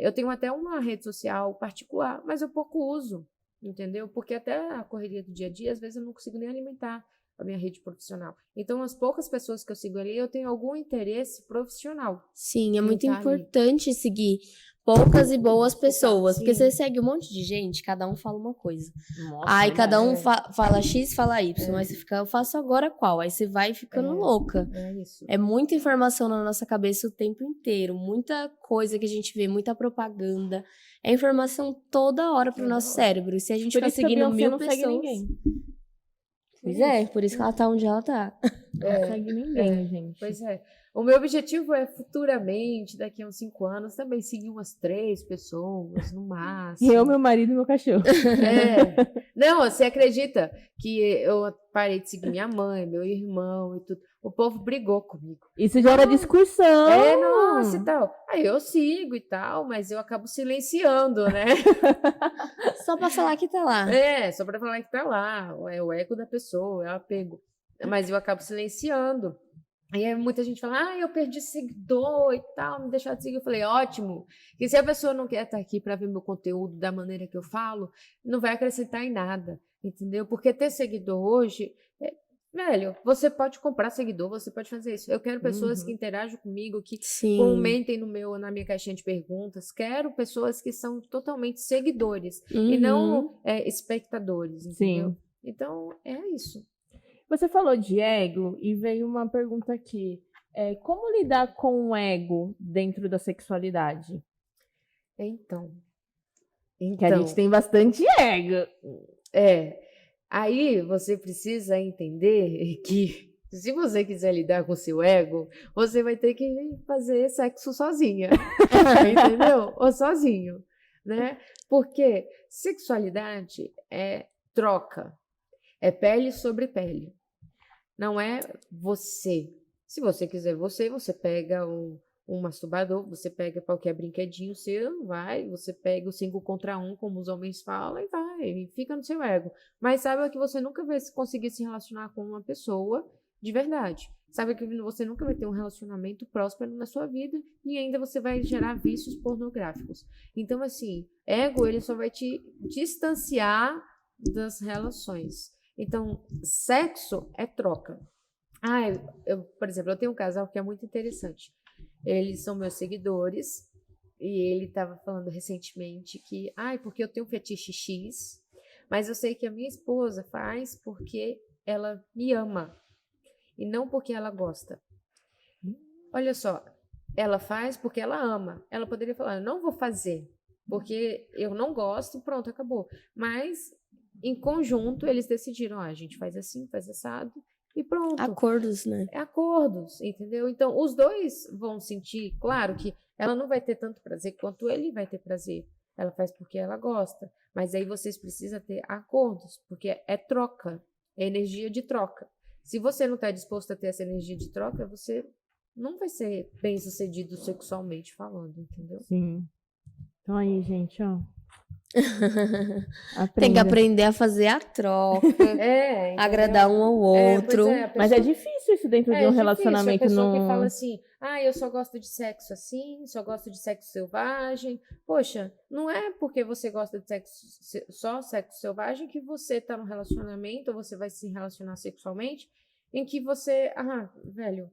eu tenho até uma rede social particular, mas eu pouco uso, entendeu? Porque até a correria do dia a dia, às vezes eu não consigo nem alimentar a minha rede profissional. Então, as poucas pessoas que eu sigo ali, eu tenho algum interesse profissional. Sim, é Não muito tá ali. importante seguir poucas e boas pessoas. Porque Sim. você segue um monte de gente, cada um fala uma coisa. Nossa, Aí cada um verdade. fala X, fala Y. Aí você fica, eu faço agora qual? Aí você vai ficando louca. É isso. É muita informação na nossa cabeça o tempo inteiro. Muita coisa que a gente vê, muita propaganda. É informação toda hora pro Toda nosso hora. cérebro. E se a gente Por ficar isso que a seguindo Beyoncé 1000 não pessoas. segue ninguém. Pois é, por isso que ela tá onde ela tá. Não segue ninguém, gente. Pois é. O meu objetivo é futuramente, daqui a uns 5 anos, também seguir umas 3 pessoas, no máximo. Eu, meu marido e meu cachorro. Não, você acredita que eu parei de seguir minha mãe, meu irmão e tudo. O povo brigou comigo. Isso já era discussão. Nossa, e tal. Aí eu sigo e tal, mas eu acabo silenciando, né? Só pra falar que tá lá. Só pra falar que tá lá. É o ego da pessoa, é o apego. Mas eu acabo silenciando. Aí muita gente fala, eu perdi seguidor e tal, me deixar de seguir. Eu falei, ótimo, que se a pessoa não quer estar aqui para ver meu conteúdo da maneira que eu falo, não vai acrescentar em nada, entendeu? Porque ter seguidor hoje, velho, você pode comprar seguidor, você pode fazer isso. Eu quero pessoas que interagem comigo, que Sim. comentem na minha caixinha de perguntas. Quero pessoas que são totalmente seguidores e não espectadores, entendeu? Sim. Então, é isso. Você falou de ego e veio uma pergunta aqui. Como lidar com o ego dentro da sexualidade? Então. Que a gente tem bastante ego. Aí você precisa entender que se você quiser lidar com o seu ego, você vai ter que fazer sexo sozinha, entendeu? Ou sozinho, né? Porque sexualidade é troca, é pele sobre pele. Não é você. Se você quiser você pega um masturbador, você pega qualquer brinquedinho seu, você pega o 5 contra 1, como os homens falam, e vai, e fica no seu ego. Mas saiba que você nunca vai conseguir se relacionar com uma pessoa de verdade. Saiba que você nunca vai ter um relacionamento próspero na sua vida e ainda você vai gerar vícios pornográficos. Então, assim, ego, ele só vai te distanciar das relações. Então, sexo é troca. Por exemplo, eu tenho um casal que é muito interessante. Eles são meus seguidores e ele estava falando recentemente que, porque eu tenho um fetiche X, mas eu sei que a minha esposa faz porque ela me ama e não porque ela gosta. Olha só, ela faz porque ela ama. Ela poderia falar, eu não vou fazer porque eu não gosto, pronto, acabou. Mas em conjunto, eles decidiram, a gente faz assim, faz assado, e pronto. Acordos, né? Acordos, entendeu? Então, os dois vão sentir, claro que ela não vai ter tanto prazer quanto ele vai ter prazer. Ela faz porque ela gosta. Mas aí vocês precisam ter acordos, porque é troca, é energia de troca. Se você não está disposto a ter essa energia de troca, você não vai ser bem sucedido sexualmente falando, entendeu? Sim. Então aí, gente, ó. Tem que aprender a fazer a troca, agradar um ao outro. Mas é difícil isso dentro de um relacionamento. A pessoa que fala assim, eu só gosto de sexo assim, só gosto de sexo selvagem. Poxa, não é porque você gosta de só sexo selvagem que você tá num relacionamento, ou você vai se relacionar sexualmente, em que você, velho,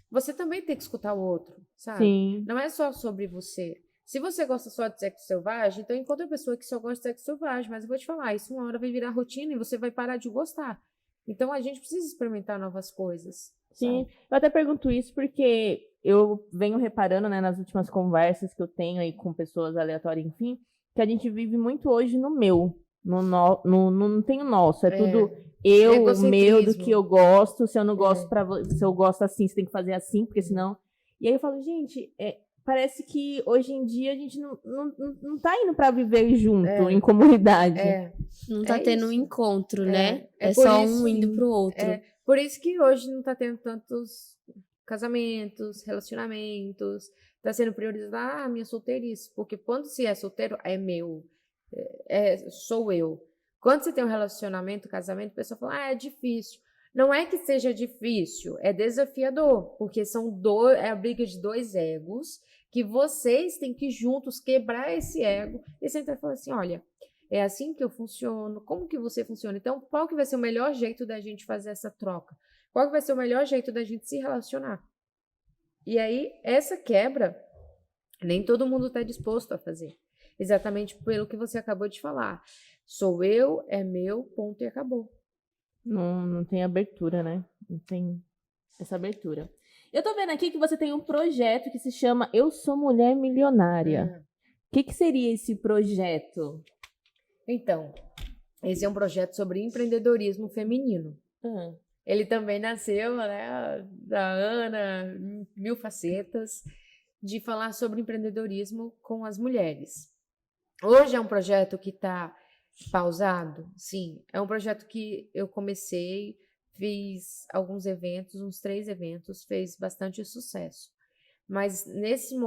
você também tem que escutar o outro, sabe? Sim. Não é só sobre você. Se você gosta só de sexo selvagem, então encontra pessoa que só gosta de sexo selvagem, mas eu vou te falar, isso uma hora vai virar rotina e você vai parar de gostar. Então a gente precisa experimentar novas coisas. Sim, eu até pergunto isso porque eu venho reparando, né, nas últimas conversas que eu tenho aí com pessoas aleatórias, enfim, que a gente vive muito hoje no meu. Não tem o nosso, é tudo eu, o meu, do que eu gosto. Se eu não gosto, se eu gosto assim, você tem que fazer assim, porque senão. E aí eu falo, gente, parece que hoje em dia a gente não tá indo pra viver junto, em comunidade. Não tá tendo um encontro, né? É por só isso, um indo pro outro. Por isso que hoje não tá tendo tantos casamentos, relacionamentos, tá sendo priorizado a minha solteirice, porque quando se é solteiro, é meu, sou eu. Quando você tem um relacionamento, casamento, a pessoa fala, é difícil. Não é que seja difícil, é desafiador, porque é a briga de dois egos, que vocês têm que juntos quebrar esse ego e sentar e falar assim, olha, é assim que eu funciono, como que você funciona? Então, qual que vai ser o melhor jeito da gente fazer essa troca? Qual que vai ser o melhor jeito da gente se relacionar? E aí, essa quebra, nem todo mundo está disposto a fazer. Exatamente pelo que você acabou de falar. Sou eu, é meu, ponto e acabou. Não tem abertura, né? Não tem essa abertura. Eu tô vendo aqui que você tem um projeto que se chama Eu Sou Mulher Milionária. O que seria esse projeto? Então, esse é um projeto sobre empreendedorismo feminino. Ele também nasceu, né, da Ana, mil facetas, de falar sobre empreendedorismo com as mulheres. Hoje é um projeto que está pausado, sim. É um projeto que eu comecei, fiz alguns eventos, uns 3 eventos, fez bastante sucesso. Mas nesse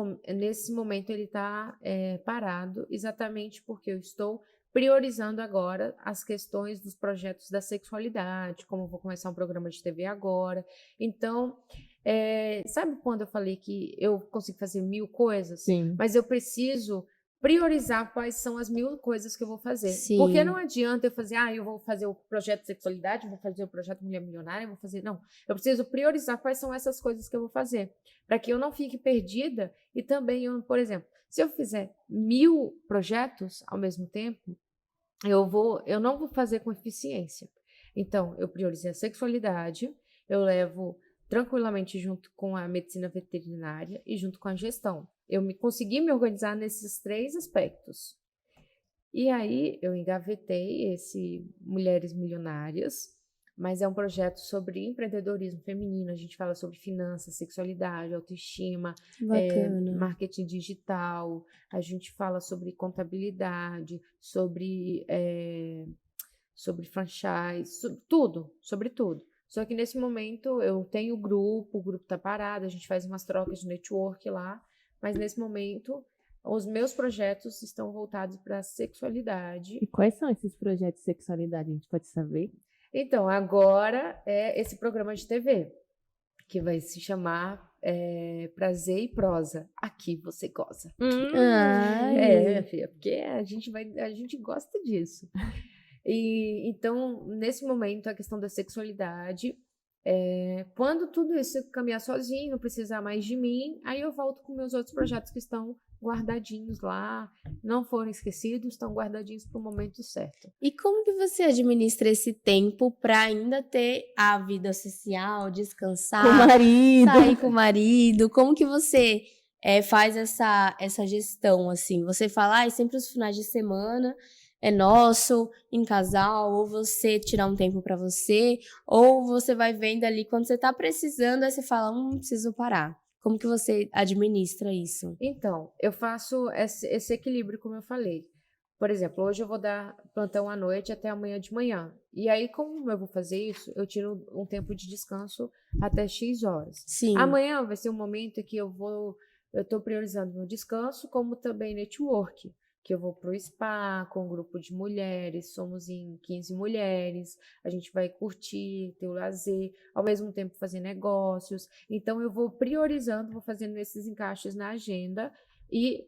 momento ele está parado, exatamente porque eu estou priorizando agora as questões dos projetos da sexualidade, como eu vou começar um programa de TV agora. Então, sabe quando eu falei que eu consigo fazer 1000 coisas? Sim. Mas eu preciso priorizar quais são as 1000 coisas que eu vou fazer. Sim. Porque não adianta eu fazer, eu vou fazer o projeto de sexualidade, vou fazer o projeto Mulher Milionária, vou fazer... Não, eu preciso priorizar quais são essas coisas que eu vou fazer, para que eu não fique perdida e também, por exemplo, se eu fizer 1000 projetos ao mesmo tempo, eu não vou fazer com eficiência. Então, eu priorizei a sexualidade, eu levo tranquilamente junto com a medicina veterinária e junto com a gestão. Eu consegui me organizar nesses 3 aspectos. E aí, eu engavetei esse Mulheres Milionárias, mas é um projeto sobre empreendedorismo feminino. A gente fala sobre finanças, sexualidade, autoestima, marketing digital. A gente fala sobre contabilidade, sobre franchise, sobre tudo. Só que nesse momento eu tenho o grupo está parado, a gente faz umas trocas de network lá, mas nesse momento os meus projetos estão voltados para a sexualidade. E quais são esses projetos de sexualidade? A gente pode saber? Então, agora é esse programa de TV, que vai se chamar Prazer e Prosa. Aqui você goza. Filha, porque a gente gosta disso. E então, nesse momento, a questão da sexualidade, quando tudo isso caminhar sozinho, não precisar mais de mim, aí eu volto com meus outros projetos que estão guardadinhos lá, não foram esquecidos, estão guardadinhos para o momento certo. E como que você administra esse tempo para ainda ter a vida social, descansar, com o marido, sair com o marido? Como que você faz essa gestão, assim? Você fala, sempre os finais de semana é nosso, em casal, ou você tirar um tempo para você, ou você vai vendo ali quando você tá precisando, aí você fala, preciso parar. Como que você administra isso? Então, eu faço esse equilíbrio, como eu falei. Por exemplo, hoje eu vou dar plantão à noite até amanhã de manhã. E aí, como eu vou fazer isso, eu tiro um tempo de descanso até X horas. Sim. Amanhã vai ser um momento em que eu tô priorizando meu descanso, como também network. Que eu vou pro spa com um grupo de mulheres, somos em 15 mulheres, a gente vai curtir, ter o lazer, ao mesmo tempo fazer negócios. Então, eu vou priorizando, vou fazendo esses encaixes na agenda e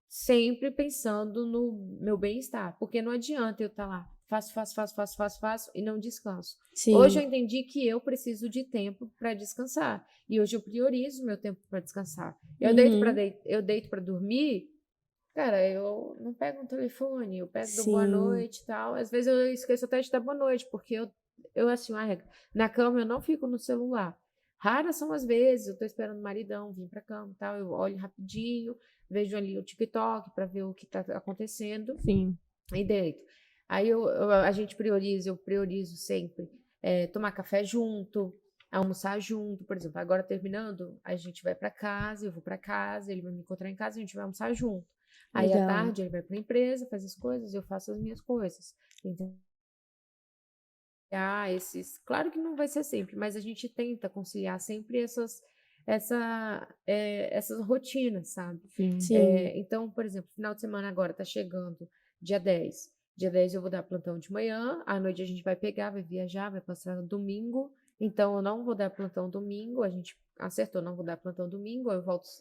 sempre pensando no meu bem-estar, porque não adianta eu estar lá, faço e não descanso. Sim. Hoje eu entendi que eu preciso de tempo para descansar, e hoje eu priorizo meu tempo para descansar. Eu deito para dormir Cara, eu não pego um telefone, eu pego do boa Sim. noite e tal. Às vezes eu esqueço até de dar boa noite, porque eu assim, uma regra. Na cama eu não fico no celular. Raras são as vezes, eu tô esperando o maridão vir pra cama e tal, eu olho rapidinho, vejo ali o TikTok pra ver o que tá acontecendo Sim. e deito. Aí a gente prioriza, eu priorizo sempre tomar café junto, almoçar junto, por exemplo, agora terminando, a gente vai pra casa, eu vou pra casa, ele vai me encontrar em casa, a gente vai almoçar junto. Aí à Legal. tarde ele vai pra empresa, faz as coisas, eu faço as minhas coisas. Então, claro que não vai ser sempre, mas a gente tenta conciliar sempre essas rotinas, sabe? Sim. Sim. Então, por exemplo, final de semana agora tá chegando, dia 10. Dia 10 eu vou dar plantão de manhã, à noite a gente vai pegar, vai viajar, vai passar no domingo. Então, eu não vou dar plantão domingo, a gente acertou, não vou dar plantão domingo,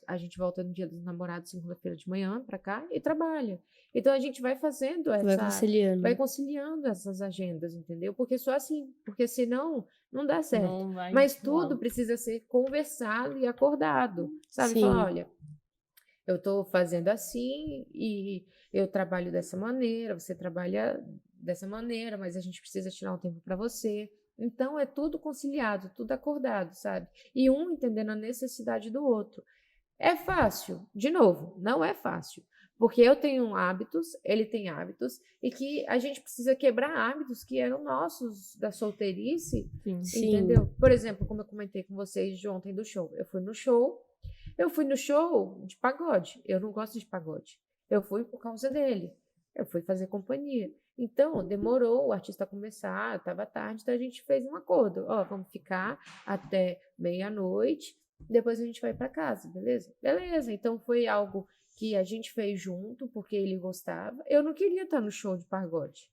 a gente volta no dia dos namorados, segunda-feira de manhã, pra cá, e trabalha. Então, a gente vai fazendo Vai conciliando. vai conciliando essas agendas, entendeu? Porque só assim, porque senão não dá certo. Não vai Mas rolar. tudo precisa ser conversado e acordado, sabe? Sim. Falar, olha, eu estou fazendo assim e eu trabalho dessa maneira, você trabalha dessa maneira, mas a gente precisa tirar um tempo para você. Então, é tudo conciliado, tudo acordado, sabe? E um entendendo a necessidade do outro. É fácil? De novo, não é fácil. Porque eu tenho hábitos, ele tem hábitos, e que a gente precisa quebrar hábitos que eram nossos da solteirice, Sim. Sim. entendeu? Por exemplo, como eu comentei com vocês de ontem do show. Eu fui no show de pagode. Eu não gosto de pagode. Eu fui por causa dele. Eu fui fazer companhia. Então, demorou o artista começar, estava tarde, então a gente fez um acordo. Ó, vamos ficar até meia-noite, depois a gente vai para casa, beleza? Beleza, então foi algo que a gente fez junto, porque ele gostava. Eu não queria estar no show de pagode,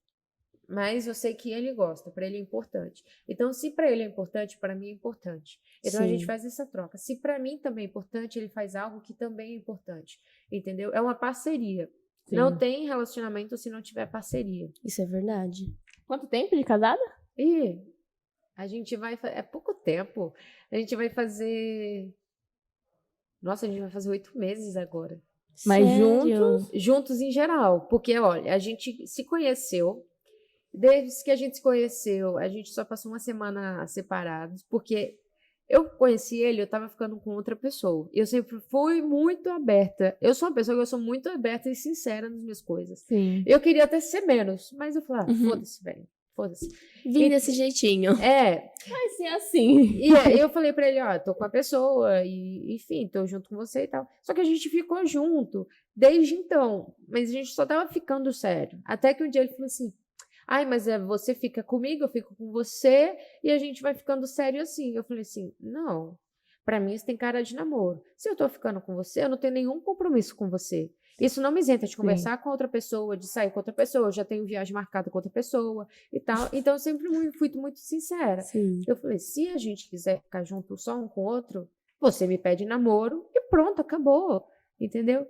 mas eu sei que ele gosta, para ele é importante. Então, se para ele é importante, para mim é importante. Então, a gente Sim. faz essa troca. Se para mim também é importante, ele faz algo que também é importante, entendeu? É uma parceria. Sim. Não tem relacionamento se não tiver parceria. Isso é verdade. Quanto tempo de casada? E a gente vai... É pouco tempo. A gente vai fazer... Nossa, a gente vai fazer 8 meses agora. Mas Sério? Juntos em geral. Porque, olha, a gente se conheceu. Desde que a gente se conheceu, a gente só passou uma semana separados. Porque eu conheci ele, eu tava ficando com outra pessoa. Eu sempre fui muito aberta. Eu sou uma pessoa que eu sou muito aberta e sincera nas minhas coisas. Sim. Eu queria até ser menos, mas eu falei, foda-se, velho. Foda-se. Vim desse jeitinho. Vai ser assim. E aí eu falei pra ele, ó, tô com a pessoa, e enfim, tô junto com você e tal. Só que a gente ficou junto desde então, mas a gente só tava ficando sério. Até que um dia ele falou assim, ai, mas você fica comigo, eu fico com você, e a gente vai ficando sério assim. Eu falei assim, não, pra mim isso tem cara de namoro. Se eu tô ficando com você, eu não tenho nenhum compromisso com você. Isso não me isenta de conversar com outra pessoa, de sair com outra pessoa, eu já tenho viagem marcada com outra pessoa e tal. Então, eu sempre fui muito sincera. Sim. Eu falei, se a gente quiser ficar junto só um com o outro, você me pede namoro e pronto, acabou. Entendeu?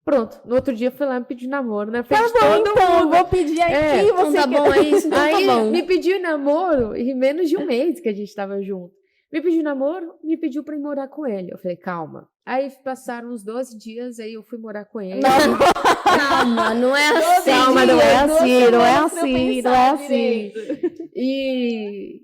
Pronto. No outro dia, eu fui lá me pedir namoro, na frente de todo Então, eu mundo. vou pedir aqui. Não Você tá bom, é isso? Então Aí, tá bom. me pediu namoro em menos de um mês que a gente tava junto. Me pediu namoro, me pediu pra ir morar com ele. Eu falei, calma. Aí passaram uns 12 dias, aí eu fui morar com ele. Calma, não é assim. Calma, não é assim, não é Duas assim, semanas não pra é eu assim. pensar direito.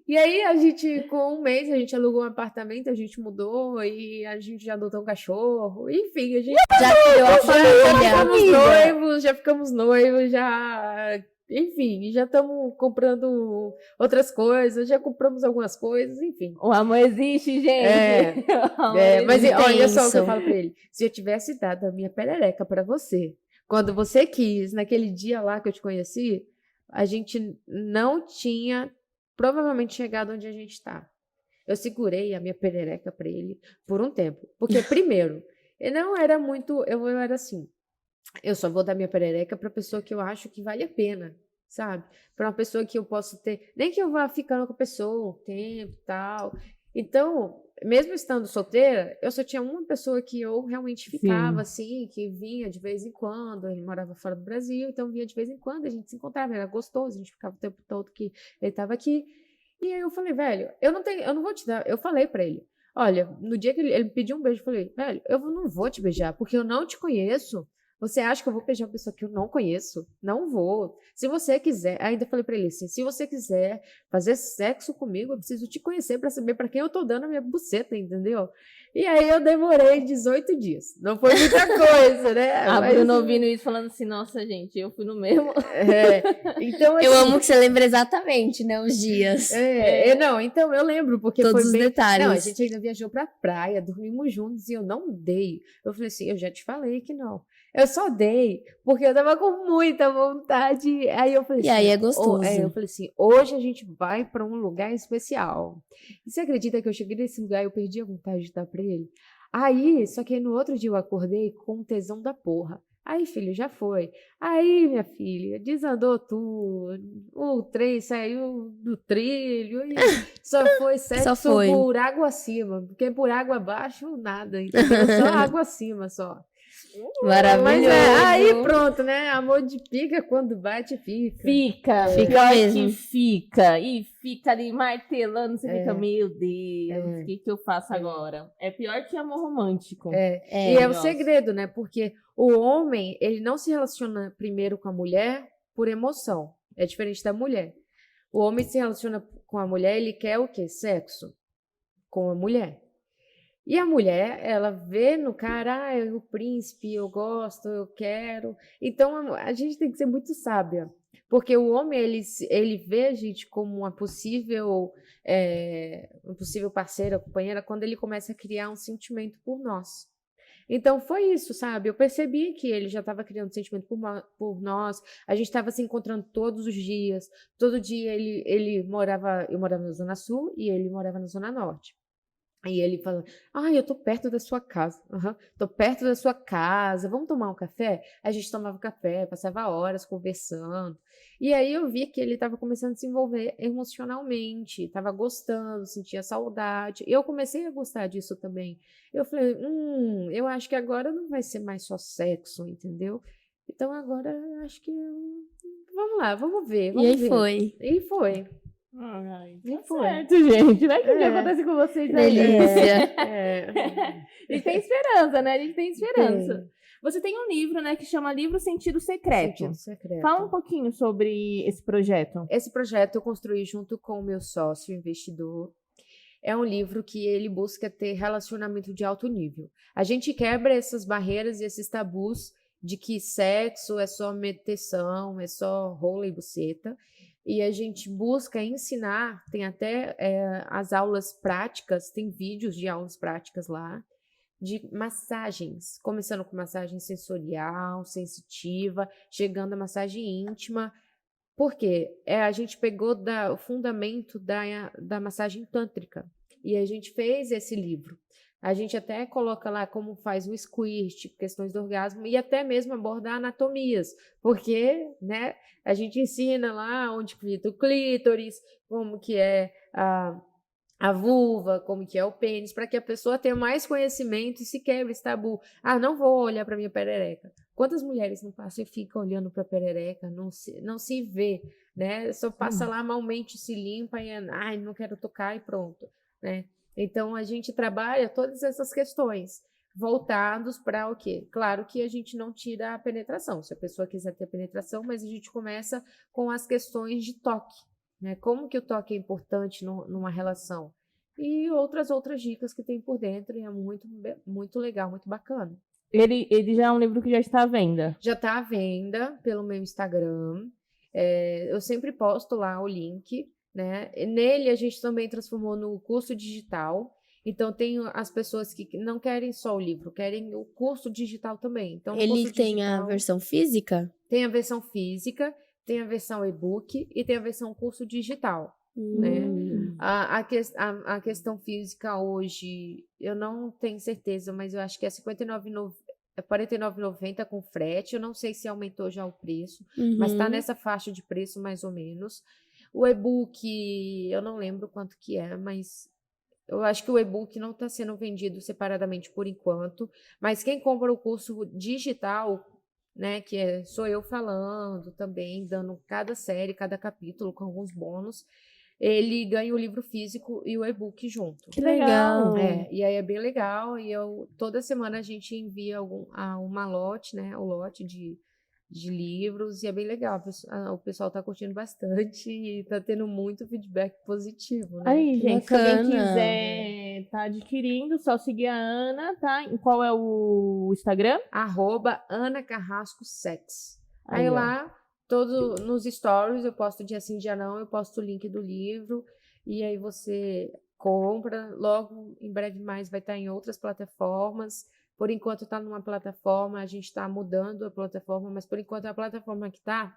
E aí a gente, com um mês, a gente alugou um apartamento, a gente mudou e a gente já adotou um cachorro. Enfim, a gente Já criou a família. já ficamos noivos, já... Enfim, já estamos comprando outras coisas, já compramos algumas coisas, enfim. O amor existe, gente. O amor Mas existe. olha só o que Intenso. eu falo pra ele. Se eu tivesse dado a minha perereca pra você, quando você quis, naquele dia lá que eu te conheci, a gente não tinha provavelmente chegado onde a gente está. Eu segurei a minha perereca pra ele por um tempo. Porque, primeiro, eu não era muito... Eu era assim... Eu só vou dar minha perereca para pessoa que eu acho que vale a pena, sabe? Para uma pessoa que eu posso ter... Nem que eu vá ficando com a pessoa um tempo e tal. Então, mesmo estando solteira, eu só tinha uma pessoa que eu realmente ficava, assim, que vinha de vez em quando. Ele morava fora do Brasil, então vinha de vez em quando, a gente se encontrava, era gostoso, a gente ficava o tempo todo que ele estava aqui. E aí eu falei, velho, eu não vou te dar... Eu falei para ele, olha, no dia que ele me pediu um beijo, eu falei, velho, eu não vou te beijar, porque eu não te conheço. Você acha que eu vou beijar uma pessoa que eu não conheço? Não vou. Se você quiser, ainda falei pra ele assim, se você quiser fazer sexo comigo, eu preciso te conhecer pra saber pra quem eu tô dando a minha buceta, entendeu? E aí eu demorei 18 dias. Não foi muita coisa, né? A Mas, Bruna ouvindo isso falando assim, nossa, gente, eu fui no mesmo. então, Eu assim, amo que você lembra exatamente, né, os dias. não, então eu lembro, porque Todos foi os bem... detalhes. Não, a gente ainda viajou pra praia, dormimos juntos e eu não dei. Eu falei assim, eu já te falei que não. Eu só dei porque eu tava com muita vontade. Aí eu falei E assim, aí é gostoso. eu falei assim, hoje a gente vai pra um lugar especial. E você acredita que eu cheguei nesse lugar e eu perdi a vontade de dar pra ele? Aí, só que aí no outro dia eu acordei com um tesão da porra. Aí, filho, já foi. Aí, minha filha, desandou tudo. O trem saiu do trilho e só foi sexo foi. por água acima. Porque por água abaixo, nada, entendeu? Só água acima, só. Maravilhoso. Mas aí pronto, né? Amor de pica, quando bate, fica. Fica Fica mesmo. que fica. E fica ali martelando, você fica, meu Deus, o que eu faço agora? É pior que amor romântico. E é o nossa. segredo, né? Porque o homem, ele não se relaciona primeiro com a mulher por emoção. É diferente da mulher. O homem se relaciona com a mulher, ele quer o quê? Sexo com a mulher. E a mulher, ela vê no cara, é o príncipe, eu gosto, eu quero. Então, a gente tem que ser muito sábia. Porque o homem, ele vê a gente como uma possível parceira, companheira, quando ele começa a criar um sentimento por nós. Então, foi isso, sabe? Eu percebi que ele já estava criando sentimento por nós. A gente estava se encontrando todos os dias. Todo dia eu morava na Zona Sul e ele morava na Zona Norte. Aí ele fala, eu tô perto da sua casa. Tô perto da sua casa, vamos tomar um café? A gente tomava café, passava horas conversando. E aí eu vi que ele estava começando a se envolver emocionalmente, estava gostando, sentia saudade. Eu comecei a gostar disso também. Eu falei, eu acho que agora não vai ser mais só sexo, entendeu? Então agora eu acho que... Vamos lá, vamos ver. E aí foi. E foi. Tá certo, gente. Vai que o dia acontece com vocês aí. Delícia. A gente tem esperança, né? A gente tem esperança. Você tem um livro, né, que chama Livro Sentido Secreto. Sentido Secreto. Fala um pouquinho sobre esse projeto. Esse projeto eu construí junto com o meu sócio investidor. É um livro que ele busca ter relacionamento de alto nível. A gente quebra essas barreiras e esses tabus de que sexo é só meteção, é só rola e buceta. E a gente busca ensinar, tem até as aulas práticas, tem vídeos de aulas práticas lá, de massagens, começando com massagem sensorial, sensitiva, chegando a massagem íntima. Por quê? A gente pegou o fundamento da massagem tântrica e a gente fez esse livro. A gente até coloca lá como faz o squirt, questões do orgasmo, e até mesmo abordar anatomias, porque, né, a gente ensina lá onde fica o clítoris, como que é a vulva, como que é o pênis, para que a pessoa tenha mais conhecimento e se quebre esse tabu. Não vou olhar para minha perereca. Quantas mulheres não passam e ficam olhando para a perereca, não se vê, né? Só passa lá malmente, se limpa e não quero tocar e pronto, né? Então, a gente trabalha todas essas questões voltados para o quê? Claro que a gente não tira a penetração, se a pessoa quiser ter penetração, mas a gente começa com as questões de toque, né? Como que o toque é importante numa relação? E outras dicas que tem por dentro, e é muito, muito legal, muito bacana. Ele já é um livro que já está à venda? Já está à venda pelo meu Instagram. Eu sempre posto lá o link, né? Nele a gente também transformou no curso digital. Então tem as pessoas que não querem só o livro, querem o curso digital também. Então, ele tem a versão física? Tem a versão física, tem a versão e-book e tem a versão curso digital. Né? A questão física hoje, eu não tenho certeza, mas eu acho que é R$ 49,90 com frete. Eu não sei se aumentou já o preço, mas está nessa faixa de preço mais ou menos. O e-book, eu não lembro quanto que é, mas eu acho que o e-book não está sendo vendido separadamente por enquanto. Mas quem compra o curso digital, né, que sou eu falando também, dando cada série, cada capítulo com alguns bônus, ele ganha o livro físico e o e-book junto. Que legal. E aí é bem legal. E toda semana a gente envia uma lote, né? O lote de livros, e é bem legal. O pessoal tá curtindo bastante e tá tendo muito feedback positivo, né? Aí, gente, se alguém bacana. quiser tá adquirindo, só seguir a Ana, tá? E qual é o Instagram? @AnaCarrascoSex. Aí, Aí ó. lá, nos stories, eu posto dia sim, dia não, eu posto o link do livro, e aí você compra. Logo, em breve mais, vai estar em outras plataformas. Por enquanto está numa plataforma, a gente está mudando a plataforma, mas por enquanto a plataforma que está,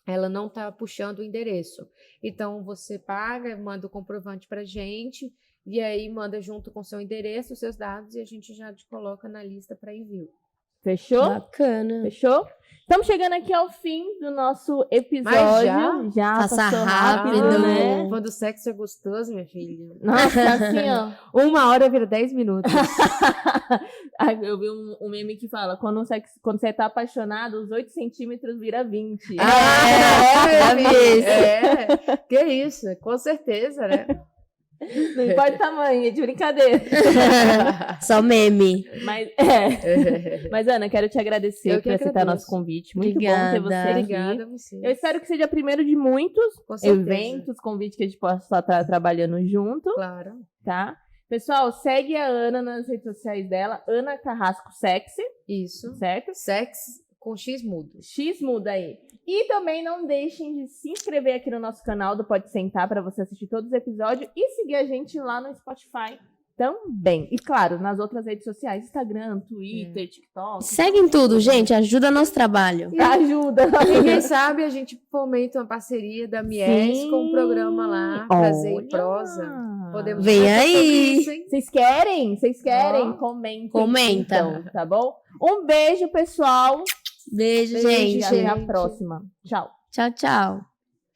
ela não está puxando o endereço. Então você paga, manda o comprovante para a gente, e aí manda junto com seu endereço, os seus dados, e a gente já te coloca na lista para envio. Fechou? Bacana. Fechou? Estamos chegando aqui ao fim do nosso episódio. Já Passa passou rápido. né? Quando o sexo é gostoso, minha filha. Nossa, assim, ó. 1 hora vira 10 minutos. Eu vi um meme que fala, quando você tá apaixonado, os 8 centímetros vira 20. É mesmo. Que isso, com certeza, né? Não importa o tamanho, é de brincadeira. Só meme. Mas, Ana, quero te agradecer Eu que por aceitar agradeço. nosso convite. Muito Obrigada. bom ter você aqui. Obrigada a você. Eu espero que seja o primeiro de muitos Com certeza. eventos, convites que a gente possa estar trabalhando junto, Claro. tá? Pessoal, segue a Ana nas redes sociais dela, Ana Carrasco Sexy, Isso. certo? Sex com X mudo. X muda aí. E também não deixem de se inscrever aqui no nosso canal do Pode Sentar para você assistir todos os episódios e seguir a gente lá no Spotify também. E claro, nas outras redes sociais, Instagram, Twitter, TikTok. Seguem tudo, gente. Ajuda nosso trabalho. Ajuda. E quem sabe a gente fomenta uma parceria da Mies Sim. com um programa lá, Prazer e Olha. Prosa. Podemos Vem conversar aí. sobre isso, hein? Vocês querem? Vocês querem? Ó. Comentem. Comenta. Então, tá bom? Um beijo, pessoal. Beijo, Beijo, gente. E até a gente. próxima. Tchau. Tchau, tchau.